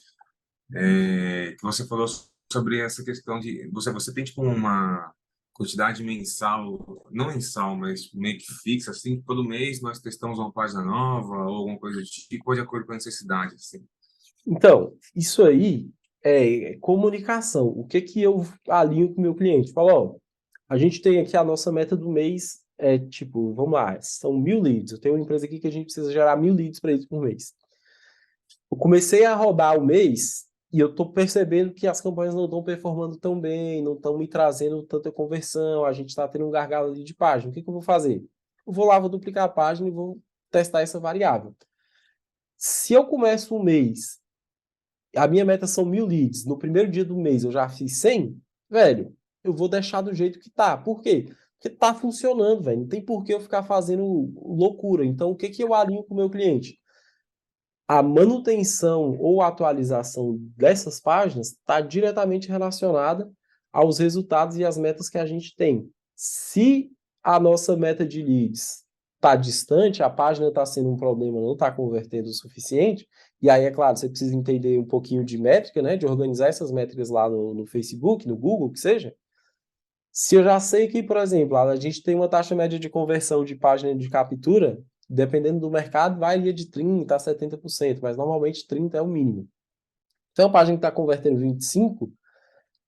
que você falou sobre essa questão de, você tem tipo uma quantidade mensal, não mensal, mas meio que fixa, assim, todo mês nós testamos uma página nova ou alguma coisa do tipo, ou de acordo com a necessidade, assim. Então, isso aí é comunicação. O que que eu alinho com o meu cliente? Falo, ó, a gente tem aqui a nossa meta do mês, tipo, vamos lá, são 1.000 leads. Eu tenho uma empresa aqui que a gente precisa gerar 1.000 leads para eles por mês. Eu comecei a rodar o mês e eu estou percebendo que as campanhas não estão performando tão bem, não estão me trazendo tanta conversão, a gente está tendo um gargalo ali de página. O que que eu vou fazer? Eu vou lá, vou duplicar a página e vou testar essa variável. Se eu começo um mês, a minha meta são 1.000 leads, no primeiro dia do mês eu já fiz 100, velho, eu vou deixar do jeito que tá. Por quê? Porque tá funcionando, velho. Não tem por que eu ficar fazendo loucura. Então, o que que eu alinho com o meu cliente? A manutenção ou atualização dessas páginas está diretamente relacionada aos resultados e às metas que a gente tem. Se a nossa meta de leads está distante, a página está sendo um problema, não está convertendo o suficiente, e aí, é claro, você precisa entender um pouquinho de métrica, né, de organizar essas métricas lá no Facebook, no Google, que seja. Se eu já sei que, por exemplo, a gente tem uma taxa média de conversão de página de captura, dependendo do mercado, vai de 30% a 70%, mas normalmente 30% é o mínimo. Então, a página que está convertendo 25%,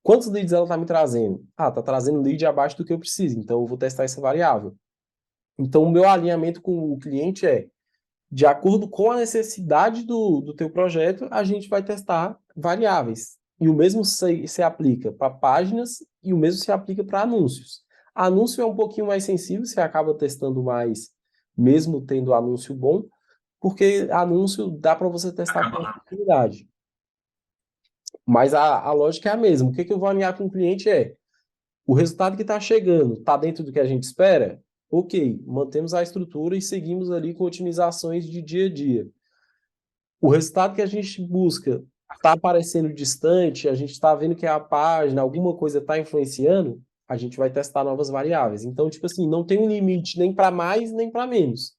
quantos leads ela está me trazendo? Ah, está trazendo lead abaixo do que eu preciso, então eu vou testar essa variável. Então, o meu alinhamento com o cliente é, de acordo com a necessidade do teu projeto, a gente vai testar variáveis. E o mesmo se aplica para páginas e o mesmo se aplica para anúncios. Anúncio é um pouquinho mais sensível, você acaba testando mais, mesmo tendo anúncio bom, porque anúncio dá para você testar com Acaba facilidade. Mas a lógica é a mesma. O que eu vou alinhar com o cliente é o resultado que está chegando está dentro do que a gente espera? Ok, mantemos a estrutura e seguimos ali com otimizações de dia a dia. O resultado que a gente busca está aparecendo distante, a gente está vendo que a página, alguma coisa está influenciando, a gente vai testar novas variáveis. Então, tipo assim, não tem um limite nem para mais nem para menos.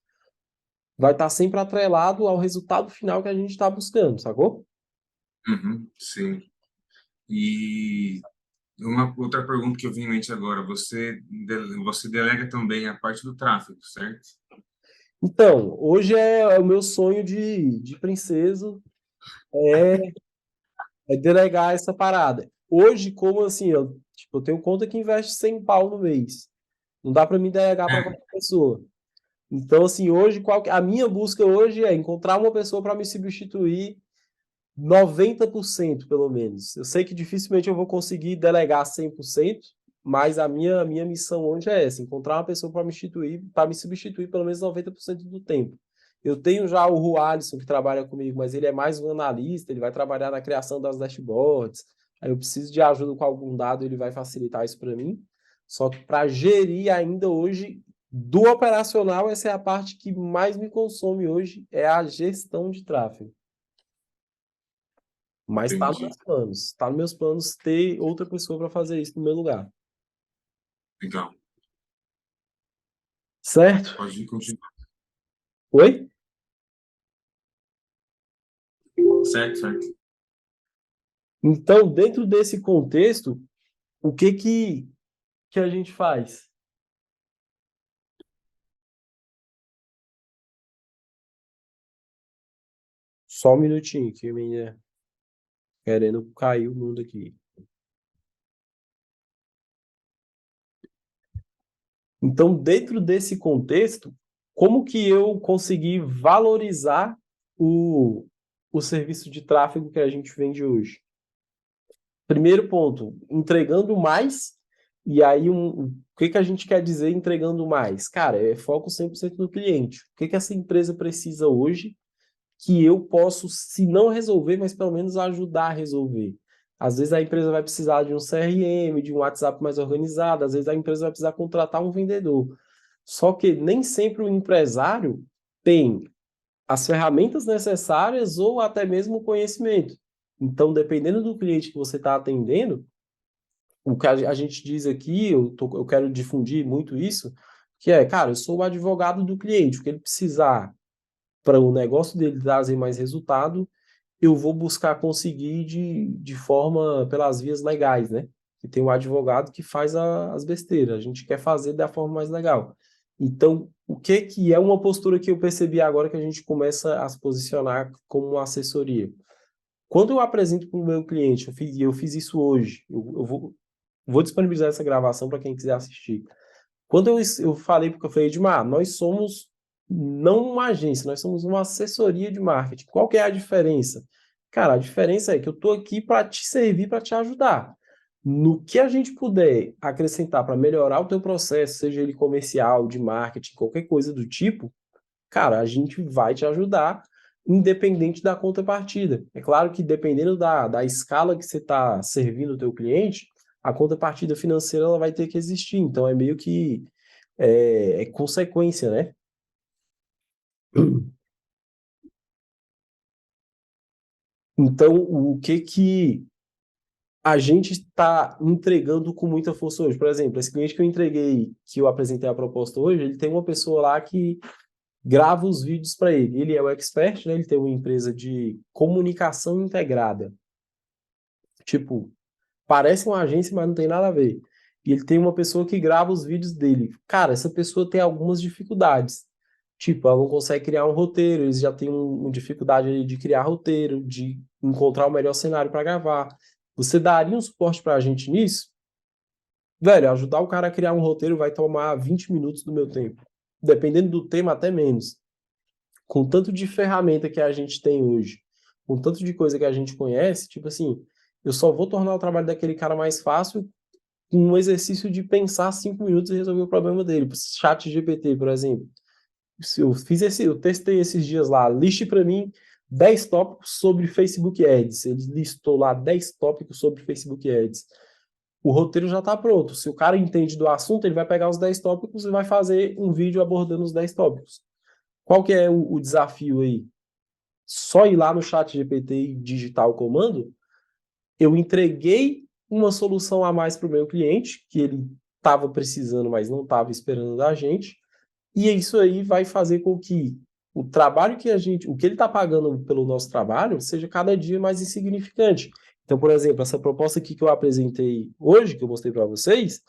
Vai estar sempre atrelado ao resultado final que a gente está buscando, sacou? Uhum, sim. E uma outra pergunta que eu vi em mente agora, você delega também a parte do tráfego, certo? Então, hoje é o meu sonho de princesa é delegar essa parada. Hoje, como assim, eu tenho conta que investe 100 pau no mês. Não dá para me delegar para É, qualquer pessoa. Então, assim, hoje, a minha busca hoje é encontrar uma pessoa para me substituir 90% pelo menos. Eu sei que dificilmente eu vou conseguir delegar 100%, mas a minha missão hoje é essa, encontrar uma pessoa para me substituir pelo menos 90% do tempo. Eu tenho já o Rualisson que trabalha comigo, mas ele é mais um analista, ele vai trabalhar na criação das dashboards. Aí eu preciso de ajuda com algum dado, ele vai facilitar isso para mim. Só que para gerir ainda hoje do operacional, essa é a parte que mais me consome hoje, é a gestão de tráfego. Mas tá nos entendi. meus planos. Tá nos meus planos ter outra pessoa para fazer isso no meu lugar. Legal. Certo? Pode continuar. Oi? Certo, certo. Então, dentro desse contexto, o que a gente faz? Só um minutinho, que minha querendo cair o mundo aqui. Então, dentro desse contexto, como que eu consegui valorizar o serviço de tráfego que a gente vende hoje? Primeiro ponto, entregando mais. E aí, o que a gente quer dizer entregando mais? Cara, é foco 100% no cliente. O que essa empresa precisa hoje que eu posso, se não resolver, mas pelo menos ajudar a resolver? Às vezes a empresa vai precisar de um CRM, de um WhatsApp mais organizado, às vezes a empresa vai precisar contratar um vendedor. Só que nem sempre o empresário tem as ferramentas necessárias ou até mesmo o conhecimento. Então, dependendo do cliente que você está atendendo, o que a gente diz aqui, eu quero difundir muito isso, que é, cara, eu sou o advogado do cliente, o que ele precisar para o negócio dele trazer mais resultado, eu vou buscar conseguir de forma, pelas vias legais, né? Que tem um advogado que faz as besteiras, a gente quer fazer da forma mais legal. Então, o que é uma postura que eu percebi agora que a gente começa a se posicionar como uma assessoria? Quando eu apresento para o meu cliente, eu fiz isso hoje, eu vou disponibilizar essa gravação para quem quiser assistir. Quando eu falei, porque eu falei, Edmar, nós somos não uma agência, nós somos uma assessoria de marketing. Qual que é a diferença? Cara, a diferença é que eu estou aqui para te servir, para te ajudar. No que a gente puder acrescentar para melhorar o teu processo, seja ele comercial, de marketing, qualquer coisa do tipo, cara, a gente vai te ajudar, independente da contrapartida. É claro que dependendo da escala que você está servindo o teu cliente, a contrapartida financeira ela vai ter que existir. Então, é meio que é consequência, né? Então, o que a gente está entregando com muita força hoje? Por exemplo, esse cliente que eu entreguei, que eu apresentei a proposta hoje, ele tem uma pessoa lá que grava os vídeos para ele. Ele é o expert, né? Ele tem uma empresa de comunicação integrada. Tipo, parece uma agência, mas não tem nada a ver. E ele tem uma pessoa que grava os vídeos dele. Cara, essa pessoa tem algumas dificuldades. Tipo, ela não consegue criar um roteiro, eles já têm uma dificuldade ali de criar roteiro, de encontrar o melhor cenário para gravar. Você daria um suporte para a gente nisso? Velho, ajudar o cara a criar um roteiro vai tomar 20 minutos do meu tempo. Dependendo do tema, até menos. Com tanto de ferramenta que a gente tem hoje, com tanto de coisa que a gente conhece, tipo assim, eu só vou tornar o trabalho daquele cara mais fácil com um exercício de pensar 5 minutos e resolver o problema dele. Chat GPT, por exemplo. Eu testei esses dias lá, liste para mim 10 tópicos sobre Facebook Ads. Ele listou lá 10 tópicos sobre Facebook Ads. O roteiro já está pronto. Se o cara entende do assunto, ele vai pegar os 10 tópicos e vai fazer um vídeo abordando os 10 tópicos. Qual que é o desafio aí? Só ir lá no chat GPT e digitar o comando? Eu entreguei uma solução a mais para o meu cliente, que ele estava precisando, mas não estava esperando da gente. E isso aí vai fazer com que o trabalho que o que ele está pagando pelo nosso trabalho, seja cada dia mais insignificante. Então, por exemplo, essa proposta aqui que eu apresentei hoje, que eu mostrei para vocês,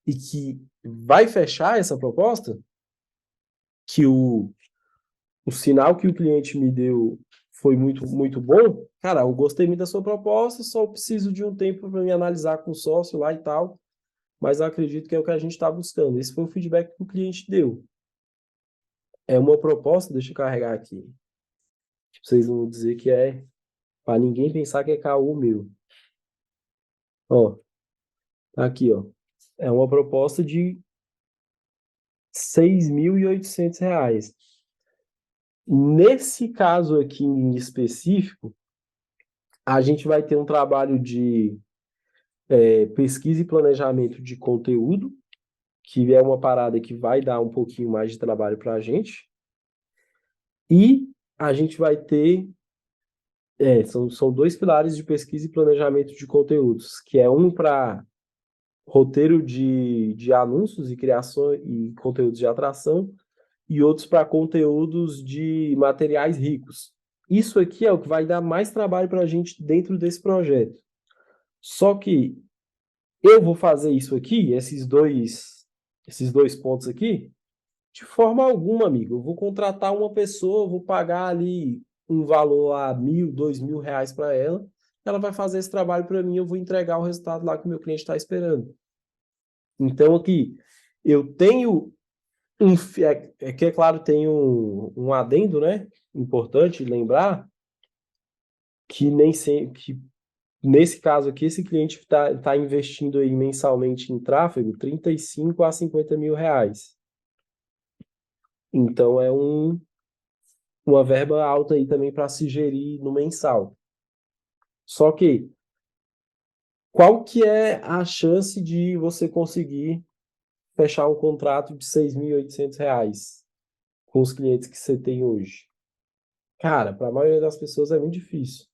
e que vai fechar essa proposta, que o sinal que o cliente me deu foi muito, muito bom. Cara, eu gostei muito da sua proposta, só preciso de um tempo para me analisar com o sócio lá e tal, mas eu acredito que é o que a gente está buscando. Esse foi o feedback que o cliente deu. É uma proposta, deixa eu carregar aqui. Vocês vão dizer que é para ninguém pensar que é caô meu. Ó, tá aqui, ó. É uma proposta de R$ 6.800. Nesse caso aqui em específico, a gente vai ter um trabalho de pesquisa e planejamento de conteúdo, que é uma parada que vai dar um pouquinho mais de trabalho para a gente. E a gente vai ter são dois pilares de pesquisa e planejamento de conteúdos, que é um para roteiro de anúncios e criação e conteúdos de atração, e outros para conteúdos de materiais ricos. Isso aqui é o que vai dar mais trabalho para a gente dentro desse projeto. Só que eu vou fazer isso aqui, esses dois pontos aqui, de forma alguma, amigo. Eu vou contratar uma pessoa, vou pagar ali um valor a R$ 1.000, R$ 2.000 para ela, ela vai fazer esse trabalho para mim, eu vou entregar o resultado lá que o meu cliente está esperando. Então, aqui, eu tenho que é claro, tem um adendo, né? Importante lembrar que nem sempre, que nesse caso aqui, esse cliente tá investindo aí mensalmente em tráfego 35 a 50 mil reais. Então, é uma verba alta aí também para se gerir no mensal. Só que, qual que é a chance de você conseguir fechar um contrato de 6.800 reais com os clientes que você tem hoje? Cara, para a maioria das pessoas é muito difícil.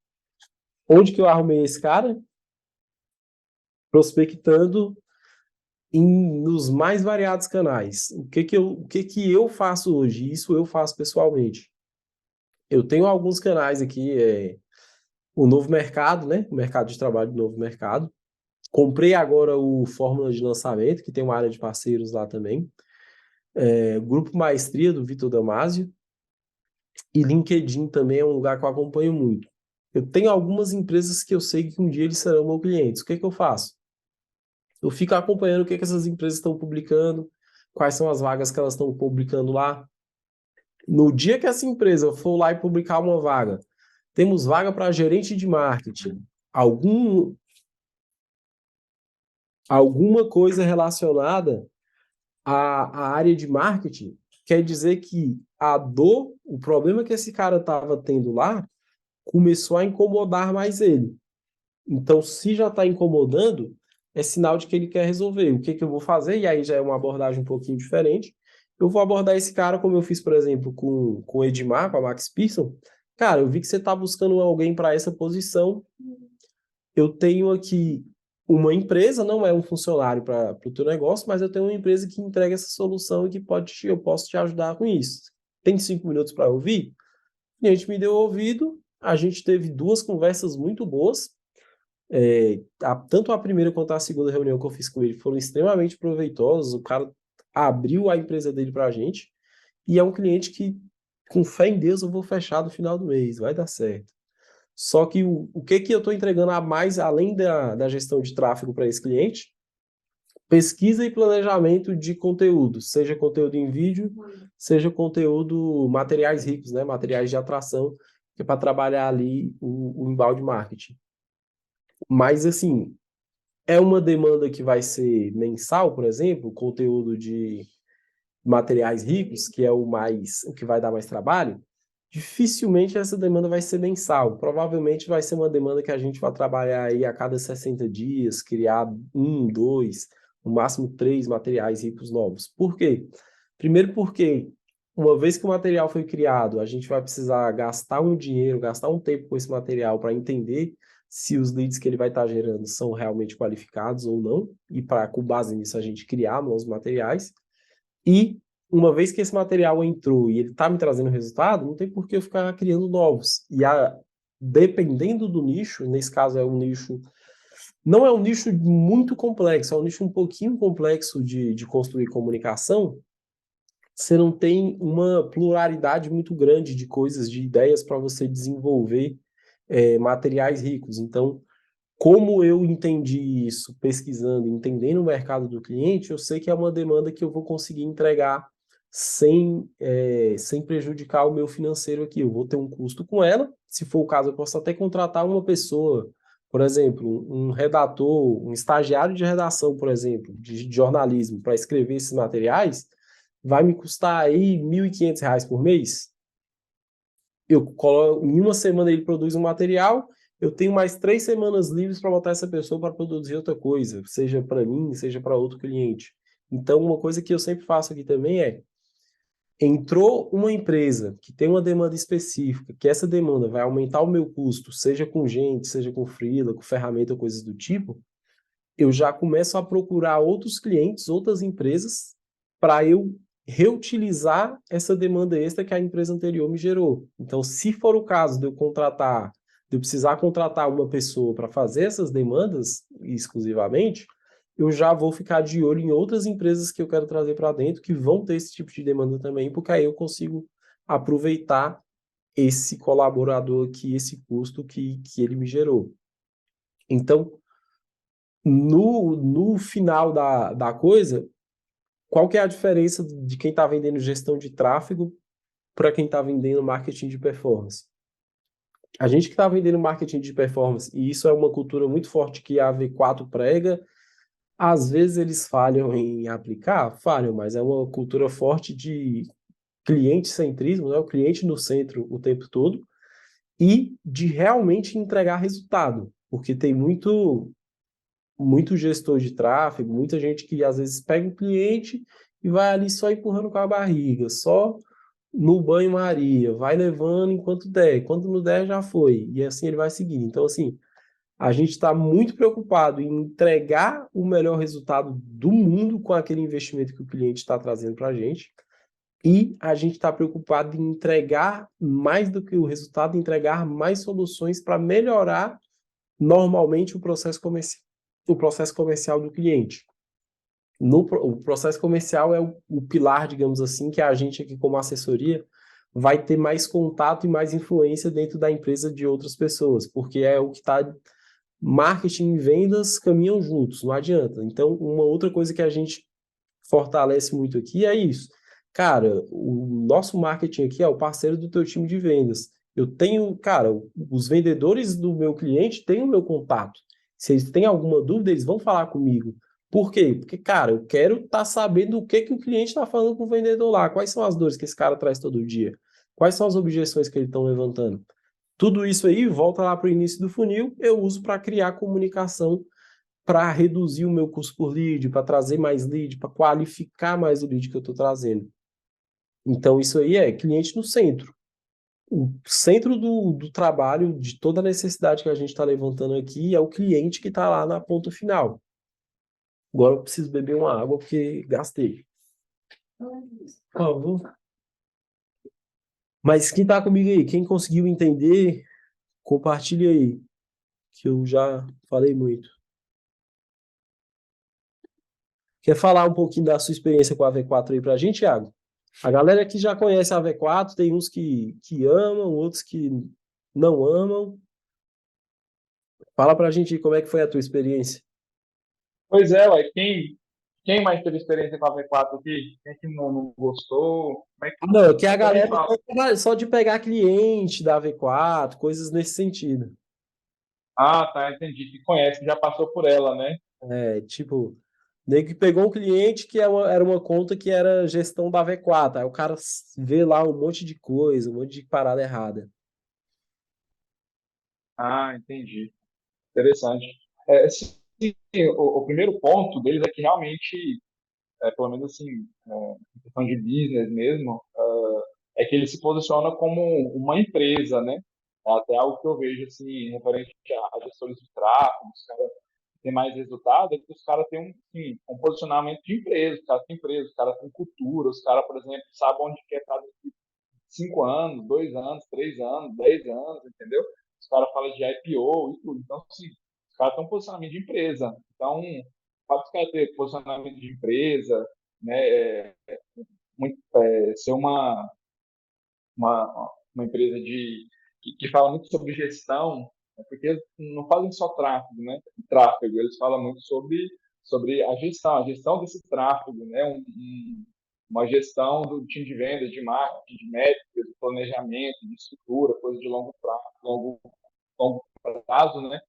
Onde que eu arrumei esse cara? Prospectando nos mais variados canais. O que que eu faço hoje? Isso eu faço pessoalmente. Eu tenho alguns canais aqui, o Novo Mercado, né? O mercado de trabalho do Novo Mercado. Comprei agora o Fórmula de Lançamento, que tem uma área de parceiros lá também. Grupo Maestria, do Vitor Damasio. E LinkedIn também é um lugar que eu acompanho muito. Eu tenho algumas empresas que eu sei que um dia eles serão meus clientes. O que que eu faço? Eu fico acompanhando o que que essas empresas estão publicando, quais são as vagas que elas estão publicando lá. No dia que essa empresa for lá e publicar uma vaga, temos vaga para gerente de marketing, alguma coisa relacionada à área de marketing, quer dizer que o problema que esse cara estava tendo lá, começou a incomodar mais ele. Então, se já está incomodando, é sinal de que ele quer resolver. O que que eu vou fazer? E aí já é uma abordagem um pouquinho diferente. Eu vou abordar esse cara como eu fiz, por exemplo, com o Edmar, com a Max Pearson. Cara, eu vi que você está buscando alguém para essa posição. Eu tenho aqui uma empresa, não é um funcionário para o teu negócio, mas eu tenho uma empresa que entrega essa solução e que eu posso te ajudar com isso. Tem 5 minutos para ouvir? E a gente me deu ouvido, a gente teve 2 conversas muito boas. Tanto a primeira quanto a segunda reunião que eu fiz com ele foram extremamente proveitosas. O cara abriu a empresa dele para a gente e é um cliente que, com fé em Deus, eu vou fechar no final do mês, vai dar certo. Só que o que que eu estou entregando a mais, além da gestão de tráfego para esse cliente? Pesquisa e planejamento de conteúdo, seja conteúdo em vídeo, seja conteúdo, materiais ricos, né? Materiais de atração, que é para trabalhar ali o inbound marketing. Mas, assim, é uma demanda que vai ser mensal, por exemplo, conteúdo de materiais ricos, que é o que vai dar mais trabalho. Dificilmente essa demanda vai ser mensal. Provavelmente vai ser uma demanda que a gente vai trabalhar aí a cada 60 dias, criar 1, 2, no máximo 3 materiais ricos novos. Por quê? Primeiro porque, uma vez que o material foi criado, a gente vai precisar gastar um dinheiro, gastar um tempo com esse material para entender se os leads que ele vai estar gerando são realmente qualificados ou não, e com base nisso a gente criar novos materiais. E uma vez que esse material entrou e ele está me trazendo resultado, não tem por que eu ficar criando novos. Dependendo do nicho, nesse caso não é um nicho muito complexo, é um nicho um pouquinho complexo de construir comunicação. Você não tem uma pluralidade muito grande de coisas, de ideias para você desenvolver materiais ricos. Então, como eu entendi isso pesquisando, entendendo o mercado do cliente, eu sei que é uma demanda que eu vou conseguir entregar sem prejudicar o meu financeiro aqui. Eu vou ter um custo com ela. Se for o caso, eu posso até contratar uma pessoa, por exemplo, um redator, um estagiário de redação, por exemplo, de jornalismo, para escrever esses materiais, vai me custar aí R$ 1.500 por mês. Em uma semana ele produz um material, eu tenho mais 3 semanas livres para botar essa pessoa para produzir outra coisa, seja para mim, seja para outro cliente. Então, uma coisa que eu sempre faço aqui também entrou uma empresa que tem uma demanda específica, que essa demanda vai aumentar o meu custo, seja com gente, seja com freela, com ferramenta, coisas do tipo, eu já começo a procurar outros clientes, outras empresas, para eu reutilizar essa demanda extra que a empresa anterior me gerou. Então, se for o caso de eu precisar contratar uma pessoa para fazer essas demandas exclusivamente, eu já vou ficar de olho em outras empresas que eu quero trazer para dentro que vão ter esse tipo de demanda também, porque aí eu consigo aproveitar esse colaborador aqui, esse custo que ele me gerou. Então, no final da coisa, qual que é a diferença de quem está vendendo gestão de tráfego para quem está vendendo marketing de performance? A gente que está vendendo marketing de performance, e isso é uma cultura muito forte que a V4 prega, às vezes eles falham em aplicar, falham, mas é uma cultura forte de cliente-centrismo, né? O cliente no centro o tempo todo, e de realmente entregar resultado, porque tem muito gestor de tráfego, muita gente que às vezes pega o cliente e vai ali só empurrando com a barriga, só no banho-maria, vai levando enquanto der, quando não der já foi, e assim ele vai seguindo. Então, assim, a gente está muito preocupado em entregar o melhor resultado do mundo com aquele investimento que o cliente está trazendo para a gente, e a gente está preocupado em entregar mais do que o resultado, entregar mais soluções para melhorar normalmente o processo comercial do cliente. O processo comercial é o pilar, digamos assim, que a gente aqui como assessoria vai ter mais contato e mais influência dentro da empresa de outras pessoas, porque é o que está marketing e vendas caminham juntos, não adianta. Então, uma outra coisa que a gente fortalece muito aqui é isso. Cara, o nosso marketing aqui é o parceiro do teu time de vendas. Eu tenho, cara, os vendedores do meu cliente têm o meu contato. Se eles têm alguma dúvida, eles vão falar comigo. Por quê? Porque, cara, eu quero estar sabendo o que o cliente está falando com o vendedor lá. Quais são as dores que esse cara traz todo dia? Quais são as objeções que eles estão levantando? Tudo isso aí volta lá para o início do funil, eu uso para criar comunicação, para reduzir o meu custo por lead, para trazer mais lead, para qualificar mais o lead que eu estou trazendo. Então, isso aí é cliente no centro. O centro do trabalho, de toda a necessidade que a gente está levantando aqui, é o cliente que está lá na ponta final. Agora eu preciso beber uma água porque gastei. Por favor. Mas quem está comigo aí, quem conseguiu entender, compartilha aí, que eu já falei muito. Quer falar um pouquinho da sua experiência com a V4 aí para a gente, Thiago? A galera que já conhece a V4, tem uns que amam, outros que não amam. Fala pra gente aí como é que foi a tua experiência. Pois é, ué, quem mais teve experiência com a V4 aqui? Quem que não gostou? Não, que a Como é que a gente galera fala? só de pegar cliente da V4, coisas nesse sentido. Ah, tá, entendi. Que conhece, que já passou por ela, né? É, tipo, nego que pegou um cliente que era uma conta que era gestão da V4. Aí o cara vê lá um monte de coisa, um monte de parada errada. Ah, entendi. Interessante. Sim, o primeiro ponto deles é que realmente, pelo menos assim, em questão de business mesmo, é que ele se posiciona como uma empresa, né? É até algo que eu vejo assim, referente a gestores de tráfego, os caras têm mais resultado, é que os caras têm um posicionamento de empresa, os caras têm cultura, os caras, por exemplo, sabem onde quer estar daqui 5 anos, 2 anos, 3 anos, 10 anos, entendeu? Os caras falam de IPO e tudo. Então, assim, os caras têm um posicionamento de empresa. Então, o fato dos caras ter posicionamento de empresa, né, ser uma empresa que fala muito sobre gestão, né, porque eles não falam só tráfego, né? Tráfego, eles falam muito sobre a gestão desse tráfego, né? Uma gestão do time de vendas, de marketing, de métricas, de planejamento, de estrutura, coisa de longo prazo, né?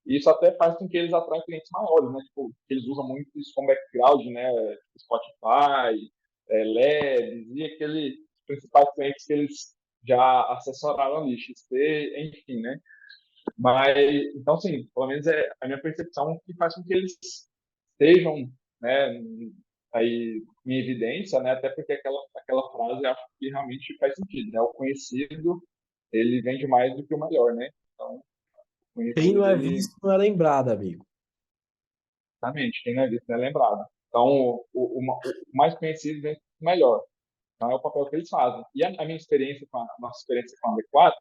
E isso até faz com que eles atraem clientes maiores, né? Tipo, eles usam muito isso como background, né? Spotify, Labs e aqueles principais clientes que eles já assessoraram ali, XP, enfim, né? Mas, então, sim, pelo menos é a minha percepção que faz com que eles estejam, né, aí em evidência, né? Até porque aquela frase eu acho que realmente faz sentido, né? O conhecido, ele vende mais do que o melhor, né? Então, o Quem não conhecido, é ele, visto não é lembrado, amigo. exatamente, quem não é visto não é lembrado. Então, o mais conhecido vende o melhor. Então, é o papel que eles fazem. E a minha experiência nossa experiência com a V4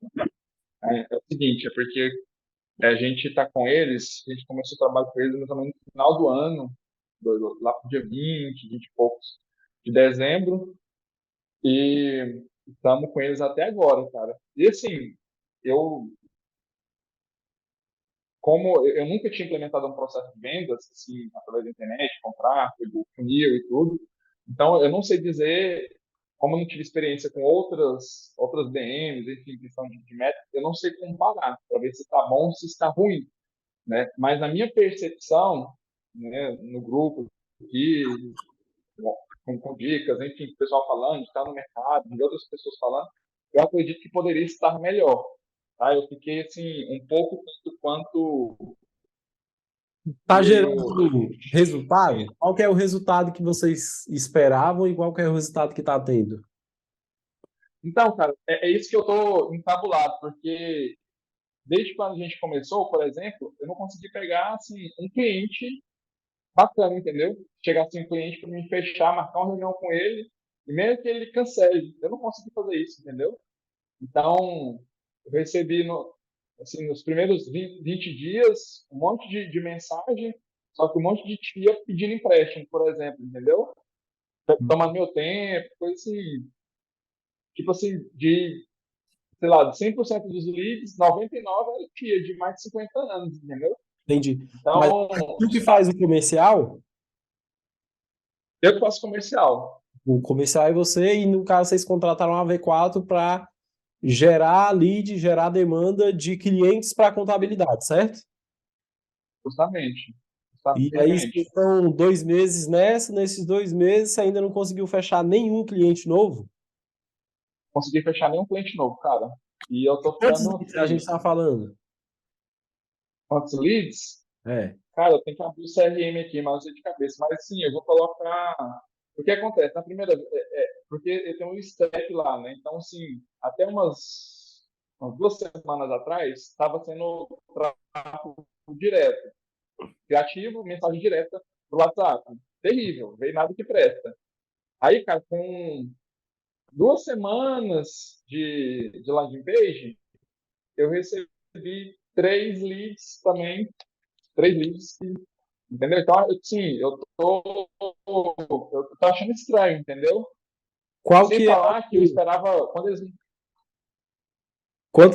é o seguinte, é porque a gente está com eles, a gente começou o trabalho com eles mais ou menos no final do ano, lá para o dia 20 e poucos de dezembro, e estamos com eles até agora, cara. E assim, eu como eu nunca tinha implementado um processo de vendas, assim, através da internet, com tráfego, funil e tudo, então eu não sei dizer, como eu não tive experiência com outras DMs, enfim, questão de métrica, eu não sei comparar, para ver se está bom ou se está ruim, né? Mas na minha percepção, né, no grupo aqui, com dicas, enfim, o pessoal falando, de estar no mercado, de outras pessoas falando, eu acredito que poderia estar melhor. Tá? Eu fiquei assim um pouco quanto Tá meio gerando resultado? Qual que é o resultado que vocês esperavam e qual que é o resultado que está tendo? então, cara, é isso que eu estou encabulado, porque desde quando a gente começou, por exemplo, eu não consegui pegar assim um cliente bacana, entendeu? Chegar assim um cliente para me fechar, marcar uma reunião com ele e mesmo que ele cancele, eu não consegui fazer isso, entendeu? Então, eu recebi assim, nos primeiros 20 dias um monte de mensagem, só que um monte de tia pedindo empréstimo, por exemplo, entendeu? Tomando meu tempo, coisa assim, tipo assim, sei lá, de 100% dos leads, 99 era tia de mais de 50 anos, entendeu? Entendi. Mas Então, tu que faz o comercial, eu que faço comercial, o comercial é você e no caso vocês contrataram a V4 para gerar lead, gerar demanda de clientes para contabilidade, certo? justamente. E aí vocês Justamente. estão 2 meses nessa, nesses 2 meses você ainda não conseguiu fechar nenhum cliente novo? Consegui fechar nenhum cliente novo, cara. E eu tô Quantos ficando leads a gente assim, está falando? quantos leads? É. Cara, eu tenho que abrir o CRM aqui, mas não sei de cabeça. Mas sim, eu vou colocar. O que acontece? Na primeira. Porque eu tenho um step lá, né? Então, assim, até umas 2 semanas atrás, estava sendo tráfego direto. Criativo, mensagem direta pro WhatsApp. Terrível, veio nada que presta. Aí, cara, com 2 semanas de landing page, eu recebi 3 leads também. 3 leads, entendeu? Então, sim, eu tô achando estranho, entendeu? Qual Sem que é falar que eu esperava, quanto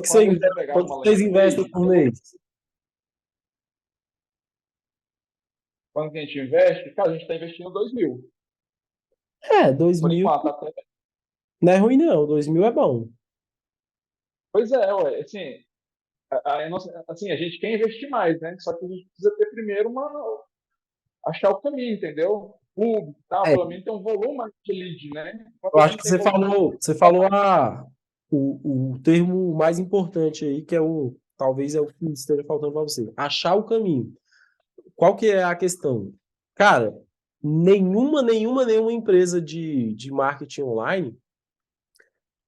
que quando eles entregavam quanto uma que vocês landing investem page, por mês? quando a gente investe, cara, a gente está investindo 2 mil. É, dois Por mil enquanto, até. não é ruim não, 2.000 é bom. Pois é, ué, assim, assim, a gente quer investir mais, né? Só que a gente precisa ter primeiro achar o caminho, entendeu? Público, tá? É, Pelo menos ter um volume mais de lead, né? Enquanto eu a acho gente que tem volume. você falou o termo mais importante aí, que é talvez é o que esteja faltando para você. Achar o caminho. Qual que é a questão? Cara, nenhuma empresa de marketing online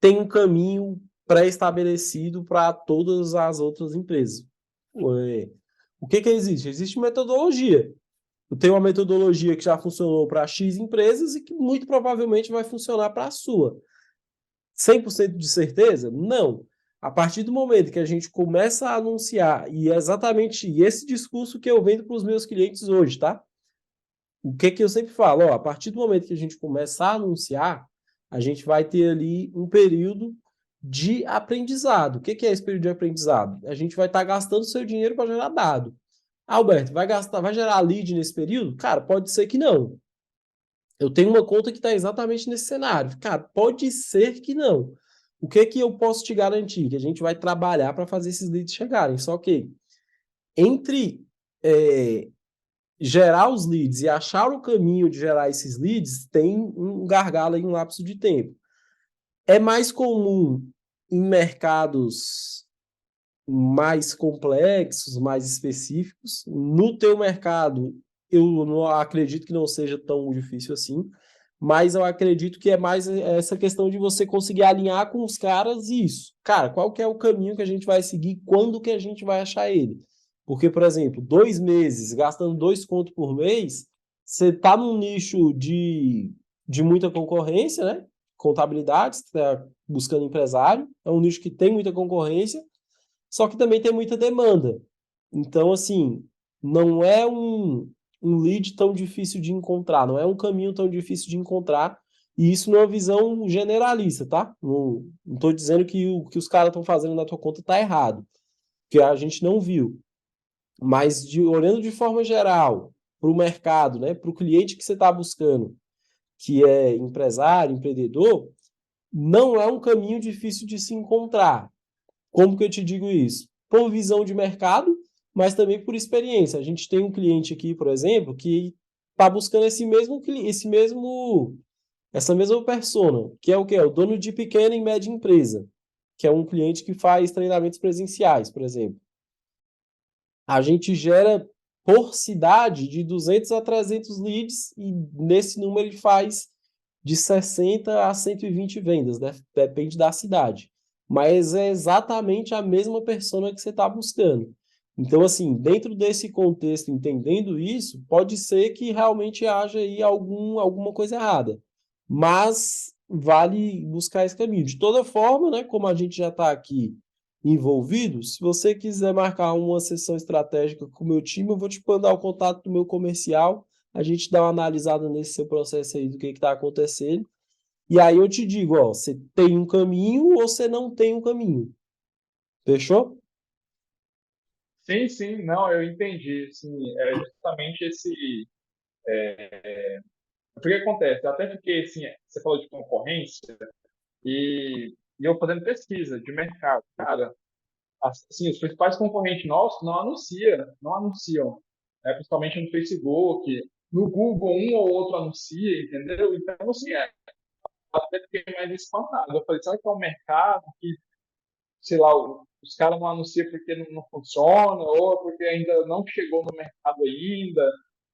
tem um caminho pré-estabelecido para todas as outras empresas. Ué, o que que existe? Existe metodologia. Eu tenho uma metodologia que já funcionou para X empresas e que muito provavelmente vai funcionar para a sua. 100% de certeza? Não. A partir do momento que a gente começa a anunciar, e é exatamente esse discurso que eu vendo para os meus clientes hoje, tá? O que que eu sempre falo? Ó, a partir do momento que a gente começar a anunciar, a gente vai ter ali um período de aprendizado. O que que é esse período de aprendizado? A gente vai estar gastando seu dinheiro para gerar dado. Alberto, vai gerar lead nesse período? Cara, pode ser que não. Eu tenho uma conta que está exatamente nesse cenário. Cara, pode ser que não. O que que eu posso te garantir? Que a gente vai trabalhar para fazer esses leads chegarem. Só que entre é, gerar os leads e achar o caminho de gerar esses leads, tem um gargalo em um lapso de tempo. É mais comum em mercados mais complexos, mais específicos. No teu mercado, eu não acredito que não seja tão difícil assim, mas eu acredito que é mais essa questão de você conseguir alinhar com os caras isso. Cara, qual que é o caminho que a gente vai seguir, quando que a gente vai achar ele? Porque, por exemplo, 2 meses, gastando 2 contos por mês, você está num nicho de muita concorrência, né? Contabilidade, você está buscando empresário, é um nicho que tem muita concorrência, só que também tem muita demanda. Então, assim, não é um lead tão difícil de encontrar, não é um caminho tão difícil de encontrar, e isso numa visão generalista, tá? Não estou dizendo que o que os caras estão fazendo na tua conta tá errado, que a gente não viu. Mas olhando de forma geral para o mercado, né, para o cliente que você está buscando, que é empresário, empreendedor, não é um caminho difícil de se encontrar. Como que eu te digo isso? Por visão de mercado, mas também por experiência. A gente tem um cliente aqui, por exemplo, que está buscando essa mesma persona, que é o quê? É o dono de pequena e média empresa, que é um cliente que faz treinamentos presenciais, por exemplo. A gente gera por cidade de 200 a 300 leads e nesse número ele faz de 60 a 120 vendas, né? Depende da cidade. Mas é exatamente a mesma persona que você está buscando. Então, assim, dentro desse contexto, entendendo isso, pode ser que realmente haja aí alguma coisa errada. Mas vale buscar esse caminho. De toda forma, né, como a gente já está aqui envolvido, se você quiser marcar uma sessão estratégica com o meu time, eu vou te mandar o contato do meu comercial, a gente dá uma analisada nesse seu processo aí do que está acontecendo, e aí eu te digo, ó, você tem um caminho ou você não tem um caminho. Fechou? Sim, sim, não, eu entendi. Sim, é justamente esse. O que acontece? Eu até fiquei assim, você falou de concorrência, e eu fazendo pesquisa de mercado. Cara, assim, os principais concorrentes nossos não anunciam, né? Principalmente no Facebook, no Google, um ou outro anuncia, entendeu? Então, assim, até fiquei mais espantado. Eu falei, será que é um mercado que, sei lá, os caras não anunciam porque não funciona, ou porque ainda não chegou no mercado ainda?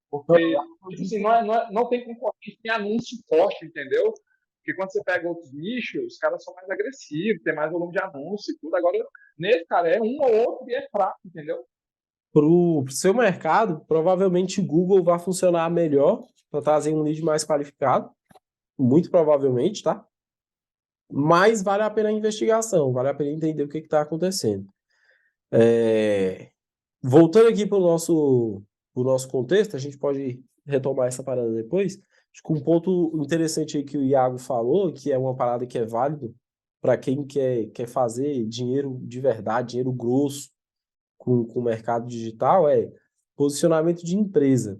Porque, tipo assim, não tem concorrência, tem anúncio forte, entendeu? Porque quando você pega outros nichos, os caras são mais agressivos, tem mais volume de anúncio e tudo. Agora, nesse, cara, é um ou outro e é fraco, entendeu? Para o seu mercado, provavelmente o Google vai funcionar melhor para trazer um lead mais qualificado, muito provavelmente, tá? Mas vale a pena a investigação, vale a pena entender o que está acontecendo. Voltando aqui para o nosso contexto, a gente pode retomar essa parada depois. Acho que um ponto interessante aí que o Iago falou, que é uma parada que é válido para quem quer fazer dinheiro de verdade, dinheiro grosso com o mercado digital, é posicionamento de empresa.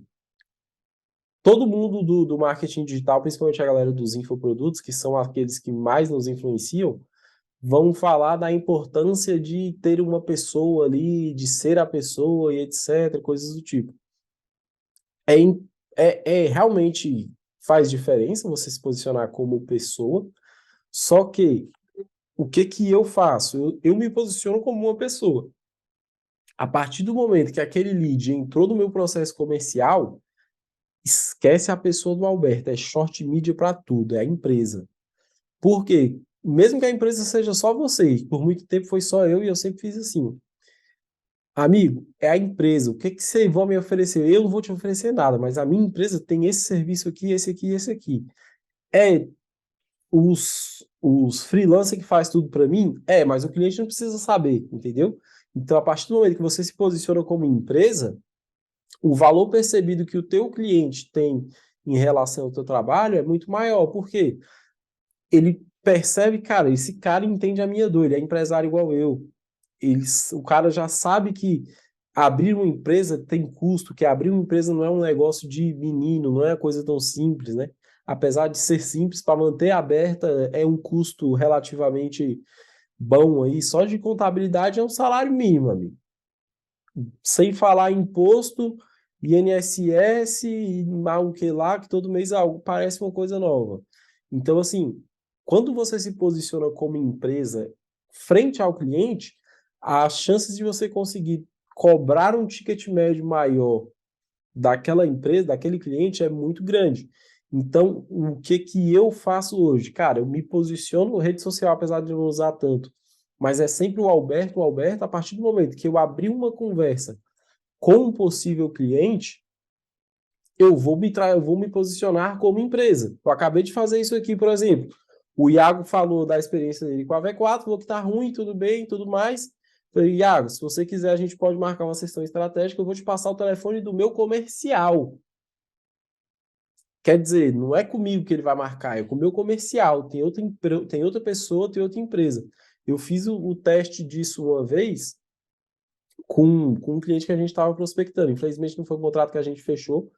Todo mundo do marketing digital, principalmente a galera dos infoprodutos, que são aqueles que mais nos influenciam, vão falar da importância de ter uma pessoa ali, de ser a pessoa e etc, coisas do tipo. Realmente faz diferença você se posicionar como pessoa, só que o que eu faço? Eu me posiciono como uma pessoa. A partir do momento que aquele lead entrou no meu processo comercial, esquece a pessoa do Alberto, é short media para tudo, é a empresa. Por quê? Mesmo que a empresa seja só você, por muito tempo foi só eu e eu sempre fiz assim. Amigo, é a empresa. O que que vocês vão me oferecer? Eu não vou te oferecer nada, mas a minha empresa tem esse serviço aqui, esse aqui, esse aqui. É os freelancers que faz tudo para mim? É, mas o cliente não precisa saber, entendeu? Então, a partir do momento que você se posiciona como empresa, o valor percebido que o teu cliente tem em relação ao teu trabalho é muito maior. Por quê? Ele percebe, cara, esse cara entende a minha dor, ele é empresário igual eu. O cara já sabe que abrir uma empresa tem custo, que abrir uma empresa não é um negócio de menino, não é uma coisa tão simples, né? Apesar de ser simples, para manter aberta é um custo relativamente bom aí. Só de contabilidade é um salário mínimo, amigo. Sem falar em imposto, INSS e mal que lá, que todo mês algo parece uma coisa nova. Então, assim, quando você se posiciona como empresa frente ao cliente, as chances de você conseguir cobrar um ticket médio maior daquela empresa, daquele cliente, é muito grande. Então, o que que eu faço hoje? Cara, eu me posiciono na rede social, apesar de não usar tanto, mas é sempre o Alberto, a partir do momento que eu abrir uma conversa com um possível cliente, eu vou me posicionar como empresa. Eu acabei de fazer isso aqui, por exemplo. O Iago falou da experiência dele com a V4, falou que tá ruim, tudo bem, tudo mais. Falei, Iago, se você quiser, a gente pode marcar uma sessão estratégica, eu vou te passar o telefone do meu comercial. Quer dizer, não é comigo que ele vai marcar, é com o meu comercial. Tem outra pessoa, tem outra empresa. Eu fiz o teste disso uma vez com um cliente que a gente estava prospectando. Infelizmente não foi um contrato que a gente fechou,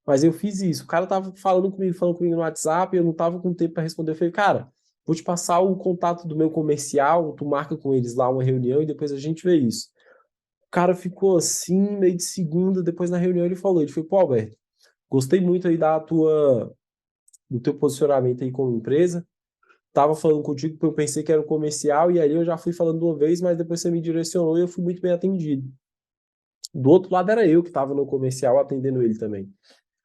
mas eu fiz isso. O cara tava falando comigo no WhatsApp, eu não tava com tempo para responder. Eu falei, cara, vou te passar o contato do meu comercial, tu marca com eles lá uma reunião e depois a gente vê isso. O cara ficou assim, meio de segunda, depois na reunião ele falou, pô, Alberto, gostei muito aí do teu posicionamento aí como empresa. Tava falando contigo porque eu pensei que era um comercial e aí eu já fui falando uma vez, mas depois você me direcionou e eu fui muito bem atendido. Do outro lado era eu que estava no comercial atendendo ele também.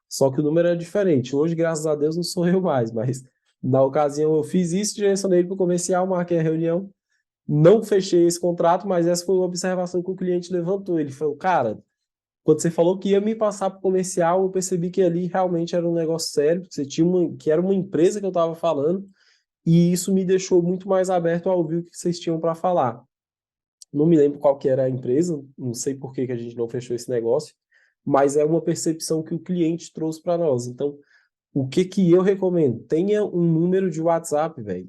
Só que o número era diferente. Hoje, graças a Deus, não sou eu mais, mas na ocasião eu fiz isso, direcionei ele para o comercial, marquei a reunião, não fechei esse contrato, mas essa foi uma observação que o cliente levantou. Ele falou, cara, quando você falou que ia me passar para o comercial, eu percebi que ali realmente era um negócio sério, que você tinha que era uma empresa que eu estava falando, e isso me deixou muito mais aberto a ouvir o que vocês tinham para falar. Não me lembro qual que era a empresa, não sei por que que a gente não fechou esse negócio, mas é uma percepção que o cliente trouxe para nós. Então, o que que eu recomendo? Tenha um número de WhatsApp, velho.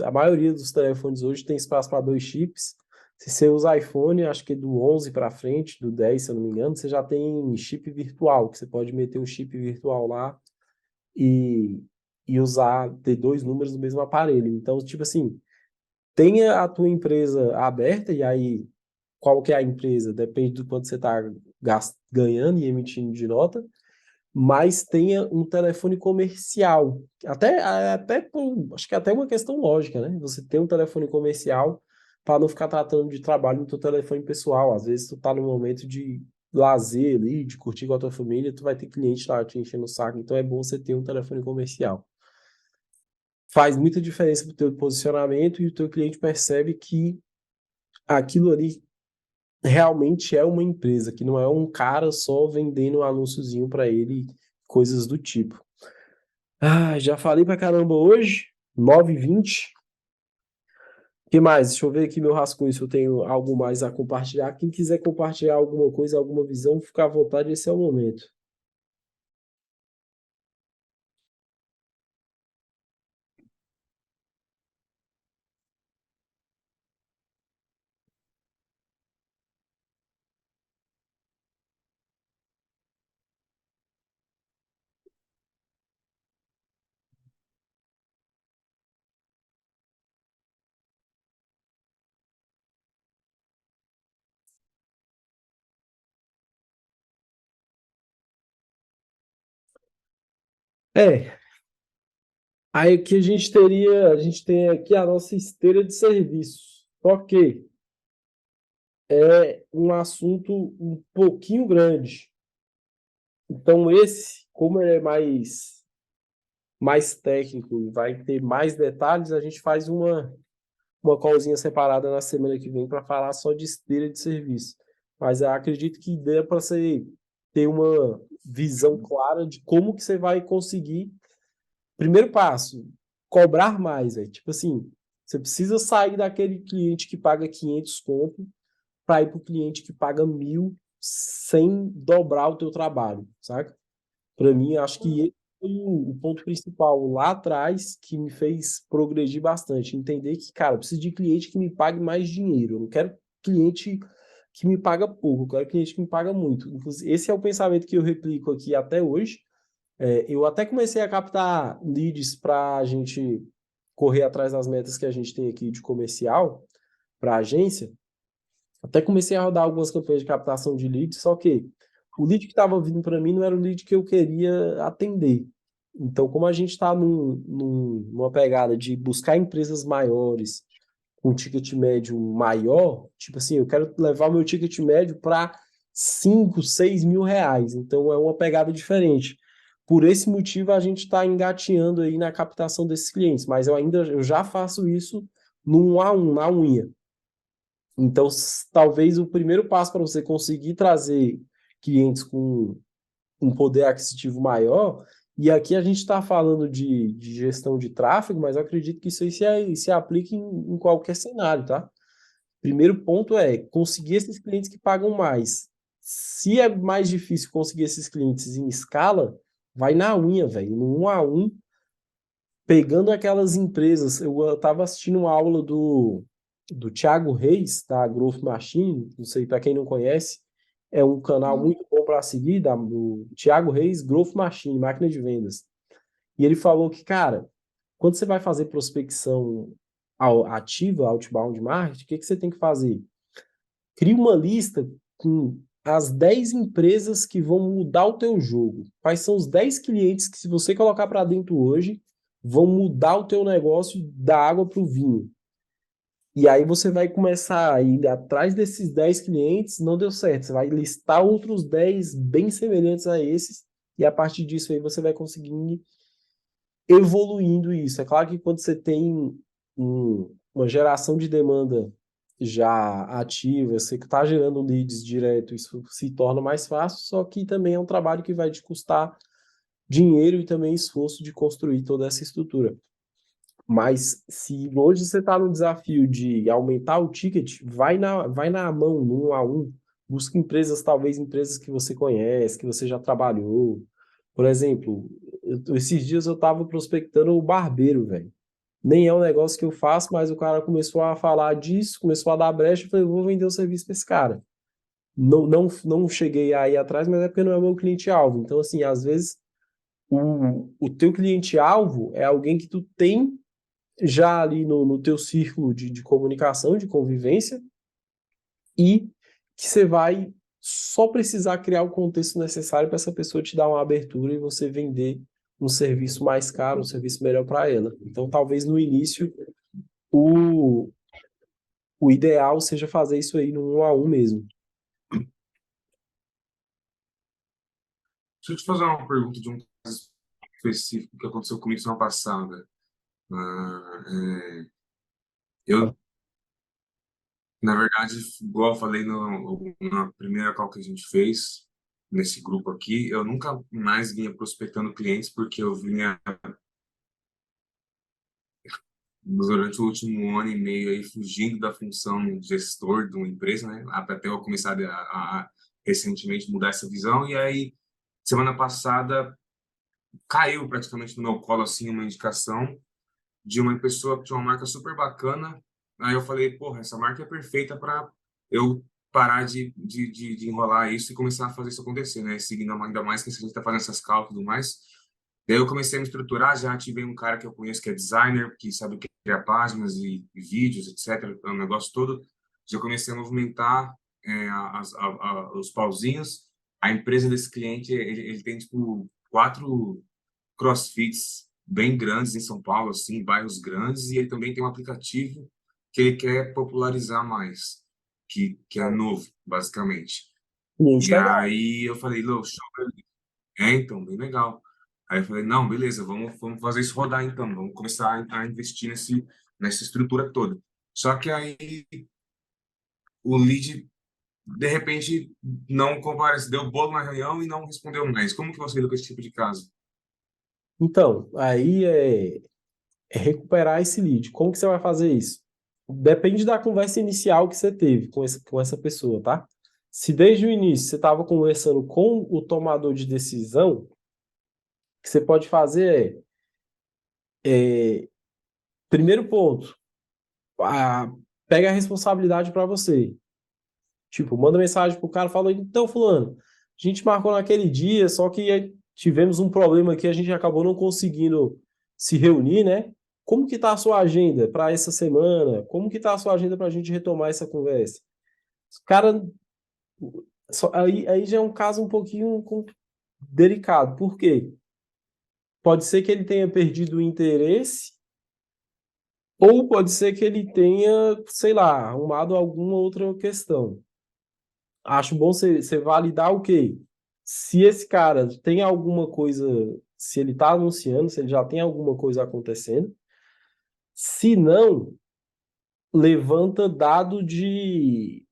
A maioria dos telefones hoje tem espaço para 2 chips. Se você usa iPhone, acho que do 11 para frente, do 10, se eu não me engano, você já tem chip virtual, que você pode meter um chip virtual lá e, e usar, ter 2 números do mesmo aparelho. Então, tipo assim, tenha a tua empresa aberta, e aí, qual que é a empresa? Depende do quanto você está ganhando e emitindo de nota, mas tenha um telefone comercial. Acho que é até uma questão lógica, né? Você tem um telefone comercial para não ficar tratando de trabalho no teu telefone pessoal. Às vezes tu tá no momento de lazer ali, de curtir com a tua família, tu vai ter cliente lá te enchendo o saco, então é bom você ter um telefone comercial. Faz muita diferença pro teu posicionamento e o teu cliente percebe que aquilo ali realmente é uma empresa, que não é um cara só vendendo um anúnciozinho para ele, coisas do tipo. Ah, já falei pra caramba hoje, 9h20. O que mais? Deixa eu ver aqui meu rascunho se eu tenho algo mais a compartilhar. Quem quiser compartilhar alguma coisa, alguma visão, fica à vontade, esse é o momento. É, aí aqui a gente tem aqui a nossa esteira de serviços. Só que é um assunto um pouquinho grande. Então esse, como ele é mais técnico e vai ter mais detalhes, a gente faz uma callzinha separada na semana que vem para falar só de esteira de serviço. Mas eu acredito que dê para você ter uma visão clara de como que você vai conseguir. Primeiro passo, cobrar mais, é tipo assim, você precisa sair daquele cliente que paga 500 conto para ir para o cliente que paga 1.000 sem dobrar o teu trabalho, saca? Para mim, acho que esse foi o ponto principal lá atrás que me fez progredir bastante. Entender que, cara, eu preciso de cliente que me pague mais dinheiro. Eu não quero cliente que me paga pouco, eu quero cliente que me paga muito. Esse é o pensamento que eu replico aqui até hoje. Eu até comecei a captar leads para a gente correr atrás das metas que a gente tem aqui de comercial para a agência. Até comecei a rodar algumas campanhas de captação de leads, só que o lead que estava vindo para mim não era o lead que eu queria atender. Então, como a gente está numa pegada de buscar empresas maiores com ticket médio maior, tipo assim, eu quero levar o meu ticket médio para 5, 6 mil reais. Então, é uma pegada diferente. Por esse motivo, a gente está engateando aí na captação desses clientes, mas eu já faço isso no 1 a 1, na unha. Então, talvez o primeiro passo para você conseguir trazer clientes com um poder aquisitivo maior, e aqui a gente está falando de gestão de tráfego, mas eu acredito que isso aí se aplica em qualquer cenário, tá? Primeiro ponto é conseguir esses clientes que pagam mais. Se é mais difícil conseguir esses clientes em escala, vai na unha, velho, no 1 a 1, pegando aquelas empresas. Eu estava assistindo uma aula do Thiago Reis, da Growth Machine, não sei, para quem não conhece, é um canal muito bom para seguir, do Thiago Reis, Growth Machine, máquina de vendas. E ele falou que, cara, quando você vai fazer prospecção ativa, outbound marketing, o que você tem que fazer? Cria uma lista com as 10 empresas que vão mudar o teu jogo. Quais são os 10 clientes que, se você colocar para dentro hoje, vão mudar o teu negócio da água para o vinho. E aí você vai começar a ir atrás desses 10 clientes, não deu certo. Você vai listar outros 10 bem semelhantes a esses, e a partir disso aí você vai conseguir ir evoluindo isso. É claro que quando você tem uma geração de demanda já ativa, você está gerando leads direto, isso se torna mais fácil, só que também é um trabalho que vai te custar dinheiro e também esforço de construir toda essa estrutura. Mas se hoje você está no desafio de aumentar o ticket, vai na mão, no 1 a 1. Busca empresas, talvez empresas que você conhece, que você já trabalhou. Por exemplo, esses dias eu estava prospectando o barbeiro, velho. Nem é um negócio que eu faço, mas o cara começou a falar disso, começou a dar brecha, eu falei, eu vou vender o serviço para esse cara. Não cheguei aí atrás, mas é porque não é o meu cliente-alvo. Então, assim, às vezes, o teu cliente-alvo é alguém que tu tem já ali no teu círculo de comunicação, de convivência, e que você vai só precisar criar o contexto necessário para essa pessoa te dar uma abertura e você vender um serviço mais caro, um serviço melhor para ela. Então, talvez no início, o, o ideal seja fazer isso aí no 1 a 1 mesmo. Deixa eu te fazer uma pergunta de um caso específico que aconteceu comigo semana passada. Ah, eu, na verdade, igual eu falei na primeira call que a gente fez, nesse grupo aqui, eu nunca mais vinha prospectando clientes porque eu vinha, durante o último ano e meio, aí, fugindo da função de gestor de uma empresa, né? Até eu começar a recentemente mudar essa visão. E aí, semana passada, caiu praticamente no meu colo, assim, uma indicação de uma pessoa que tinha uma marca super bacana. Aí eu falei, porra, essa marca é perfeita para eu parar de enrolar isso e começar a fazer isso acontecer, né? Seguindo ainda mais que a gente está fazendo essas calls e tudo mais. Daí eu comecei a me estruturar, já ativei um cara que eu conheço que é designer, que sabe criar páginas e vídeos, etc., o negócio todo. Já comecei a movimentar os pauzinhos. A empresa desse cliente, ele tem, tipo, 4 crossfits bem grandes em São Paulo, assim, bairros grandes, e ele também tem um aplicativo que ele quer popularizar mais, que é novo, basicamente. Cliente E legal. aí eu falei, Lô, show. Então, bem legal. Aí eu falei, não, beleza, vamos fazer isso rodar então, vamos começar a investir nessa estrutura toda. Só que aí o lead, de repente, não compareceu, deu bolo na reunião e não respondeu mais. Como que você lida com esse tipo de caso? Então, aí é recuperar esse lead. Como que você vai fazer isso? Depende da conversa inicial que você teve com essa pessoa, tá? Se desde o início você estava conversando com o tomador de decisão, o que você pode fazer primeiro ponto, pega a responsabilidade para você. Tipo, manda mensagem pro cara, fala, então, fulano, a gente marcou naquele dia, só que tivemos um problema aqui, a gente acabou não conseguindo se reunir, né? Como que tá a sua agenda para essa semana? Como que tá a sua agenda para a gente retomar essa conversa? O cara, aí já é um caso um pouquinho delicado. Por quê? Pode ser que ele tenha perdido o interesse, ou pode ser que ele tenha, sei lá, arrumado alguma outra questão. Acho bom você validar o quê? Se esse cara tem alguma coisa, se ele está anunciando, se ele já tem alguma coisa acontecendo. Se não, levanta dado de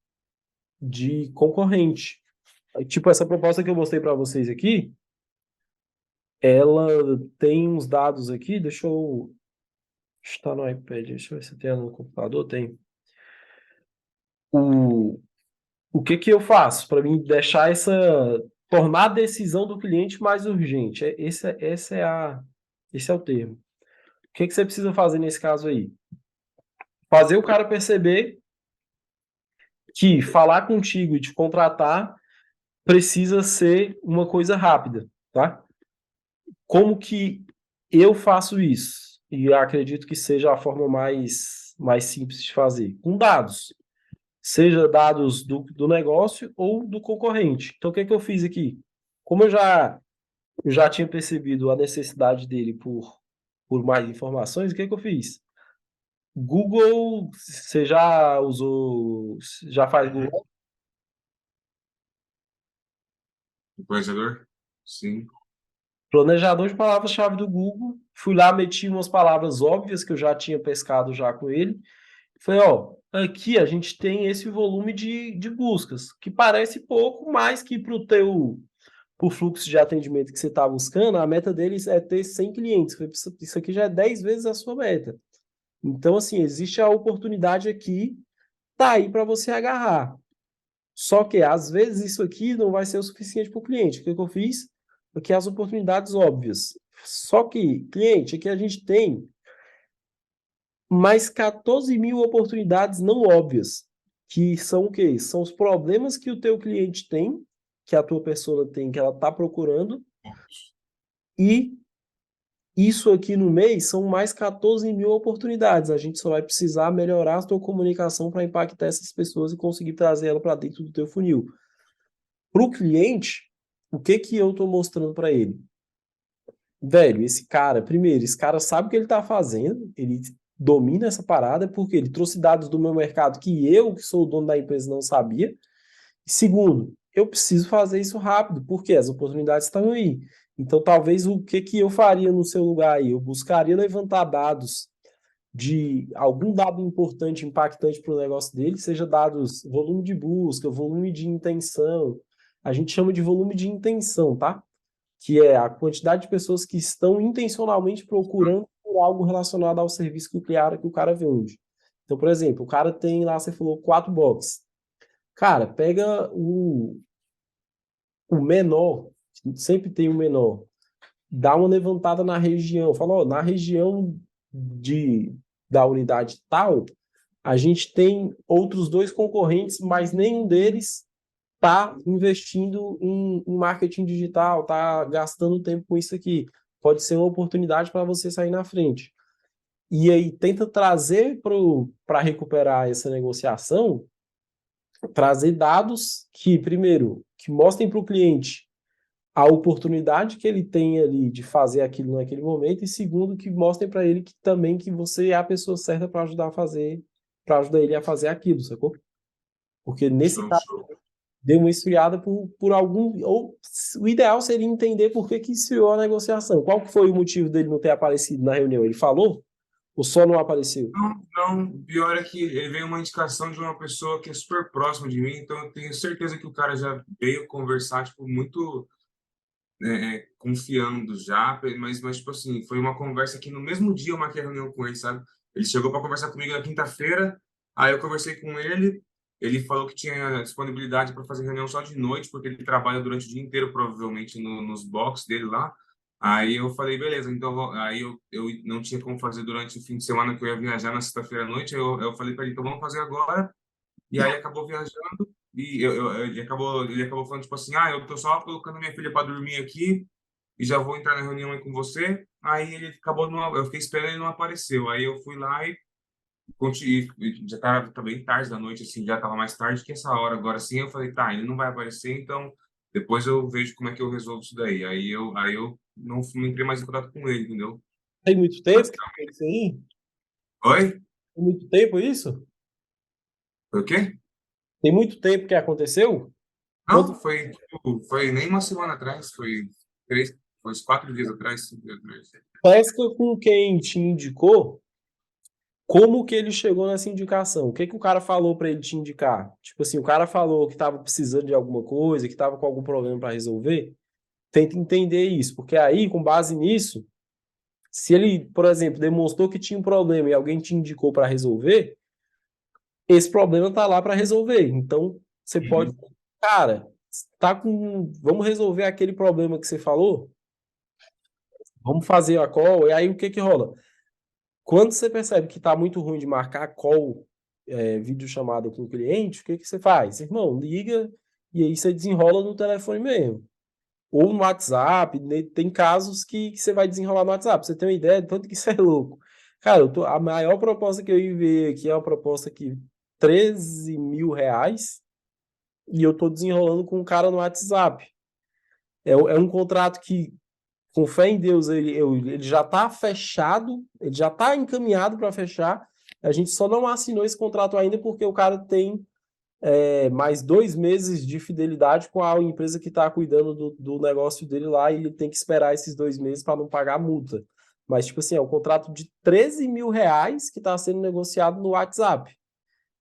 concorrente. Tipo, essa proposta que eu mostrei para vocês aqui, ela tem uns dados aqui, deixa eu. Está no iPad, deixa eu ver se tem no computador, tem. O que eu faço para mim deixar tornar a decisão do cliente mais urgente? Esse é o termo. O que você precisa fazer nesse caso aí? fazer o cara perceber que falar contigo e te contratar precisa ser uma coisa rápida, tá? Como que eu faço isso? E acredito que seja a forma mais simples de fazer. Com dados. Seja dados do negócio ou do concorrente. Então, o que é que eu fiz aqui? Como eu já tinha percebido a necessidade dele por mais informações, o que é que eu fiz? Google, você já usou, já faz Google? O planejador? Sim. Planejador de palavras-chave do Google. Fui lá, meti umas palavras óbvias que eu já tinha pescado já com ele. Falei, ó, aqui a gente tem esse volume de buscas, que parece pouco, mas que para o teu por fluxo de atendimento que você está buscando, a meta deles é ter 100 clientes. Isso aqui já é 10 vezes a sua meta. Então, assim, existe a oportunidade aqui, tá aí para você agarrar. Só que, às vezes, isso aqui não vai ser o suficiente para o cliente. O que eu fiz? Aqui as oportunidades óbvias. Só que, cliente, aqui a gente tem mais 14 mil oportunidades não óbvias, que são o quê? São os problemas que o teu cliente tem, que a tua pessoa tem, que ela está procurando, e isso aqui no mês são mais 14 mil oportunidades. A gente só vai precisar melhorar a tua comunicação para impactar essas pessoas e conseguir trazer ela para dentro do teu funil. Para o cliente, o que que eu estou mostrando para ele? Velho, esse cara, primeiro, esse cara sabe o que ele está fazendo, ele domina essa parada porque ele trouxe dados do meu mercado que eu, que sou o dono da empresa, não sabia. E segundo, eu preciso fazer isso rápido, porque as oportunidades estão aí. Então, talvez o que que eu faria no seu lugar aí? Eu buscaria levantar dados de algum dado importante, impactante para o negócio dele, seja dados, volume de busca, volume de intenção. A gente chama de volume de intenção, tá? Que é a quantidade de pessoas que estão intencionalmente procurando por algo relacionado ao serviço que o cara vende. Então, por exemplo, o cara tem lá, você falou, 4 boxes. Cara, pega o menor, sempre tem o menor, dá uma levantada na região, fala, ó, na região da unidade tal, a gente tem outros 2 concorrentes, mas nenhum deles está investindo em marketing digital, está gastando tempo com isso aqui. Pode ser uma oportunidade para você sair na frente. E aí tenta trazer para recuperar essa negociação, trazer dados que, primeiro, que mostrem para o cliente a oportunidade que ele tem ali de fazer aquilo naquele momento, e segundo, que mostrem para ele que também que você é a pessoa certa para ajudar a fazer, para ajudar ele a fazer aquilo, sacou? Porque nesse Show, caso show. deu uma esfriada por algum. Ou o ideal seria entender por que esfriou a negociação. Qual que foi o motivo dele não ter aparecido na reunião? Ele falou? Ou só não apareceu? Não, não, pior é que ele veio uma indicação de uma pessoa que é super próxima de mim, então eu tenho certeza que o cara já veio conversar, tipo, muito confiando já, mas, tipo assim, foi uma conversa que no mesmo dia eu marquei a reunião com ele, sabe? Ele chegou para conversar comigo na quinta-feira, aí eu conversei com ele falou que tinha disponibilidade para fazer reunião só de noite, porque ele trabalha durante o dia inteiro, provavelmente, nos box dele lá. Aí eu falei, beleza, então aí eu não tinha como fazer durante o fim de semana, que eu ia viajar na sexta-feira à noite, aí eu falei para ele, então vamos fazer agora, e aí acabou viajando, e ele acabou falando, tipo assim, eu tô só colocando minha filha para dormir aqui, e já vou entrar na reunião aí com você. Aí ele acabou, eu fiquei esperando e ele não apareceu. Aí eu fui lá e já estava bem tarde da noite, assim, já estava mais tarde que essa hora. Agora sim, eu falei, tá, ele não vai aparecer, então depois eu vejo como é que eu resolvo isso daí. Aí eu não entrei mais em contato com ele, entendeu? Tem muito tempo que Basicamente. foi isso aí? Oi? Tem muito tempo isso? Foi o quê? Tem muito tempo que aconteceu? Não, Quanto... foi nem uma semana atrás, foi uns 4 dias atrás, 5 dias atrás. Pesca com quem te indicou, como que ele chegou nessa indicação? O que que o cara falou para ele te indicar? Tipo assim, o cara falou que estava precisando de alguma coisa, que estava com algum problema para resolver. Tenta entender isso, porque aí, com base nisso, se ele, por exemplo, demonstrou que tinha um problema e alguém te indicou para resolver, esse problema está lá para resolver. Então, você pode, Uhum. cara, vamos resolver aquele problema que você falou? Vamos fazer a call, e aí o que que rola? Quando você percebe que está muito ruim de marcar call, videochamada com o cliente, o que você faz? Irmão, liga e aí você desenrola no telefone mesmo. Ou no WhatsApp, tem casos que você vai desenrolar no WhatsApp. Pra você tem uma ideia de tanto que isso é louco. Cara, a maior proposta que eu enviei aqui é uma proposta que 13 mil reais e eu tô desenrolando com um cara no WhatsApp. É um contrato que, com fé em Deus, ele já está fechado, ele já está encaminhado para fechar. A gente só não assinou esse contrato ainda porque o cara tem mais 2 meses de fidelidade com a empresa que está cuidando do negócio dele lá e ele tem que esperar esses 2 meses para não pagar a multa. Mas, tipo assim, é um contrato de 13 mil reais que está sendo negociado no WhatsApp.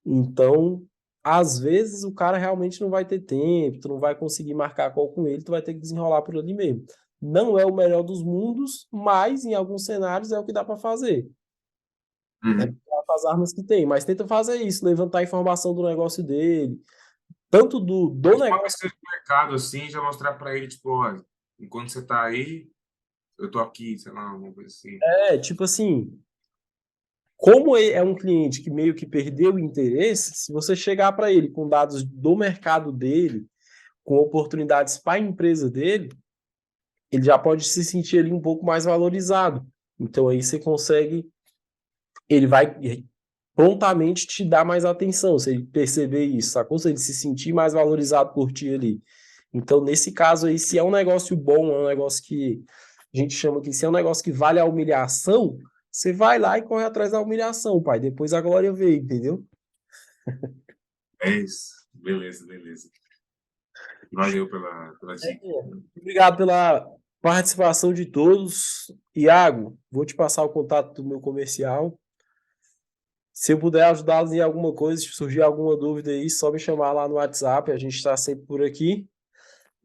Então, às vezes, o cara realmente não vai ter tempo, tu não vai conseguir marcar call com ele, tu vai ter que desenrolar por ali mesmo. Não é o melhor dos mundos, mas em alguns cenários é o que dá para fazer. Uhum. As armas que tem, mas tenta fazer isso, levantar a informação do negócio dele, tanto do Faz uma negócio. pesquisa de mercado, assim, já mostrar para ele, tipo, ó, enquanto você tá aí, eu tô aqui, sei lá, alguma coisa assim. Tipo assim, como é um cliente que meio que perdeu o interesse, se você chegar para ele com dados do mercado dele, com oportunidades para a empresa dele, ele já pode se sentir ali um pouco mais valorizado. Então aí você consegue, ele vai prontamente te dar mais atenção, se ele perceber isso, sacou? Se ele se sentir mais valorizado por ti ali. Então, nesse caso aí, se é um negócio bom, é um negócio que a gente chama que se é um negócio que vale a humilhação, você vai lá e corre atrás da humilhação, pai. Depois a glória vem, entendeu? É isso. Beleza, beleza. Valeu pela dica. Obrigado pela participação de todos. Iago, vou te passar o contato do meu comercial. Se eu puder ajudá-los em alguma coisa, se surgir alguma dúvida aí, só me chamar lá no WhatsApp, a gente está sempre por aqui.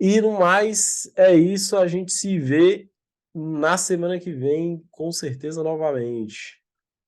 E no mais, é isso, a gente se vê na semana que vem, com certeza, novamente.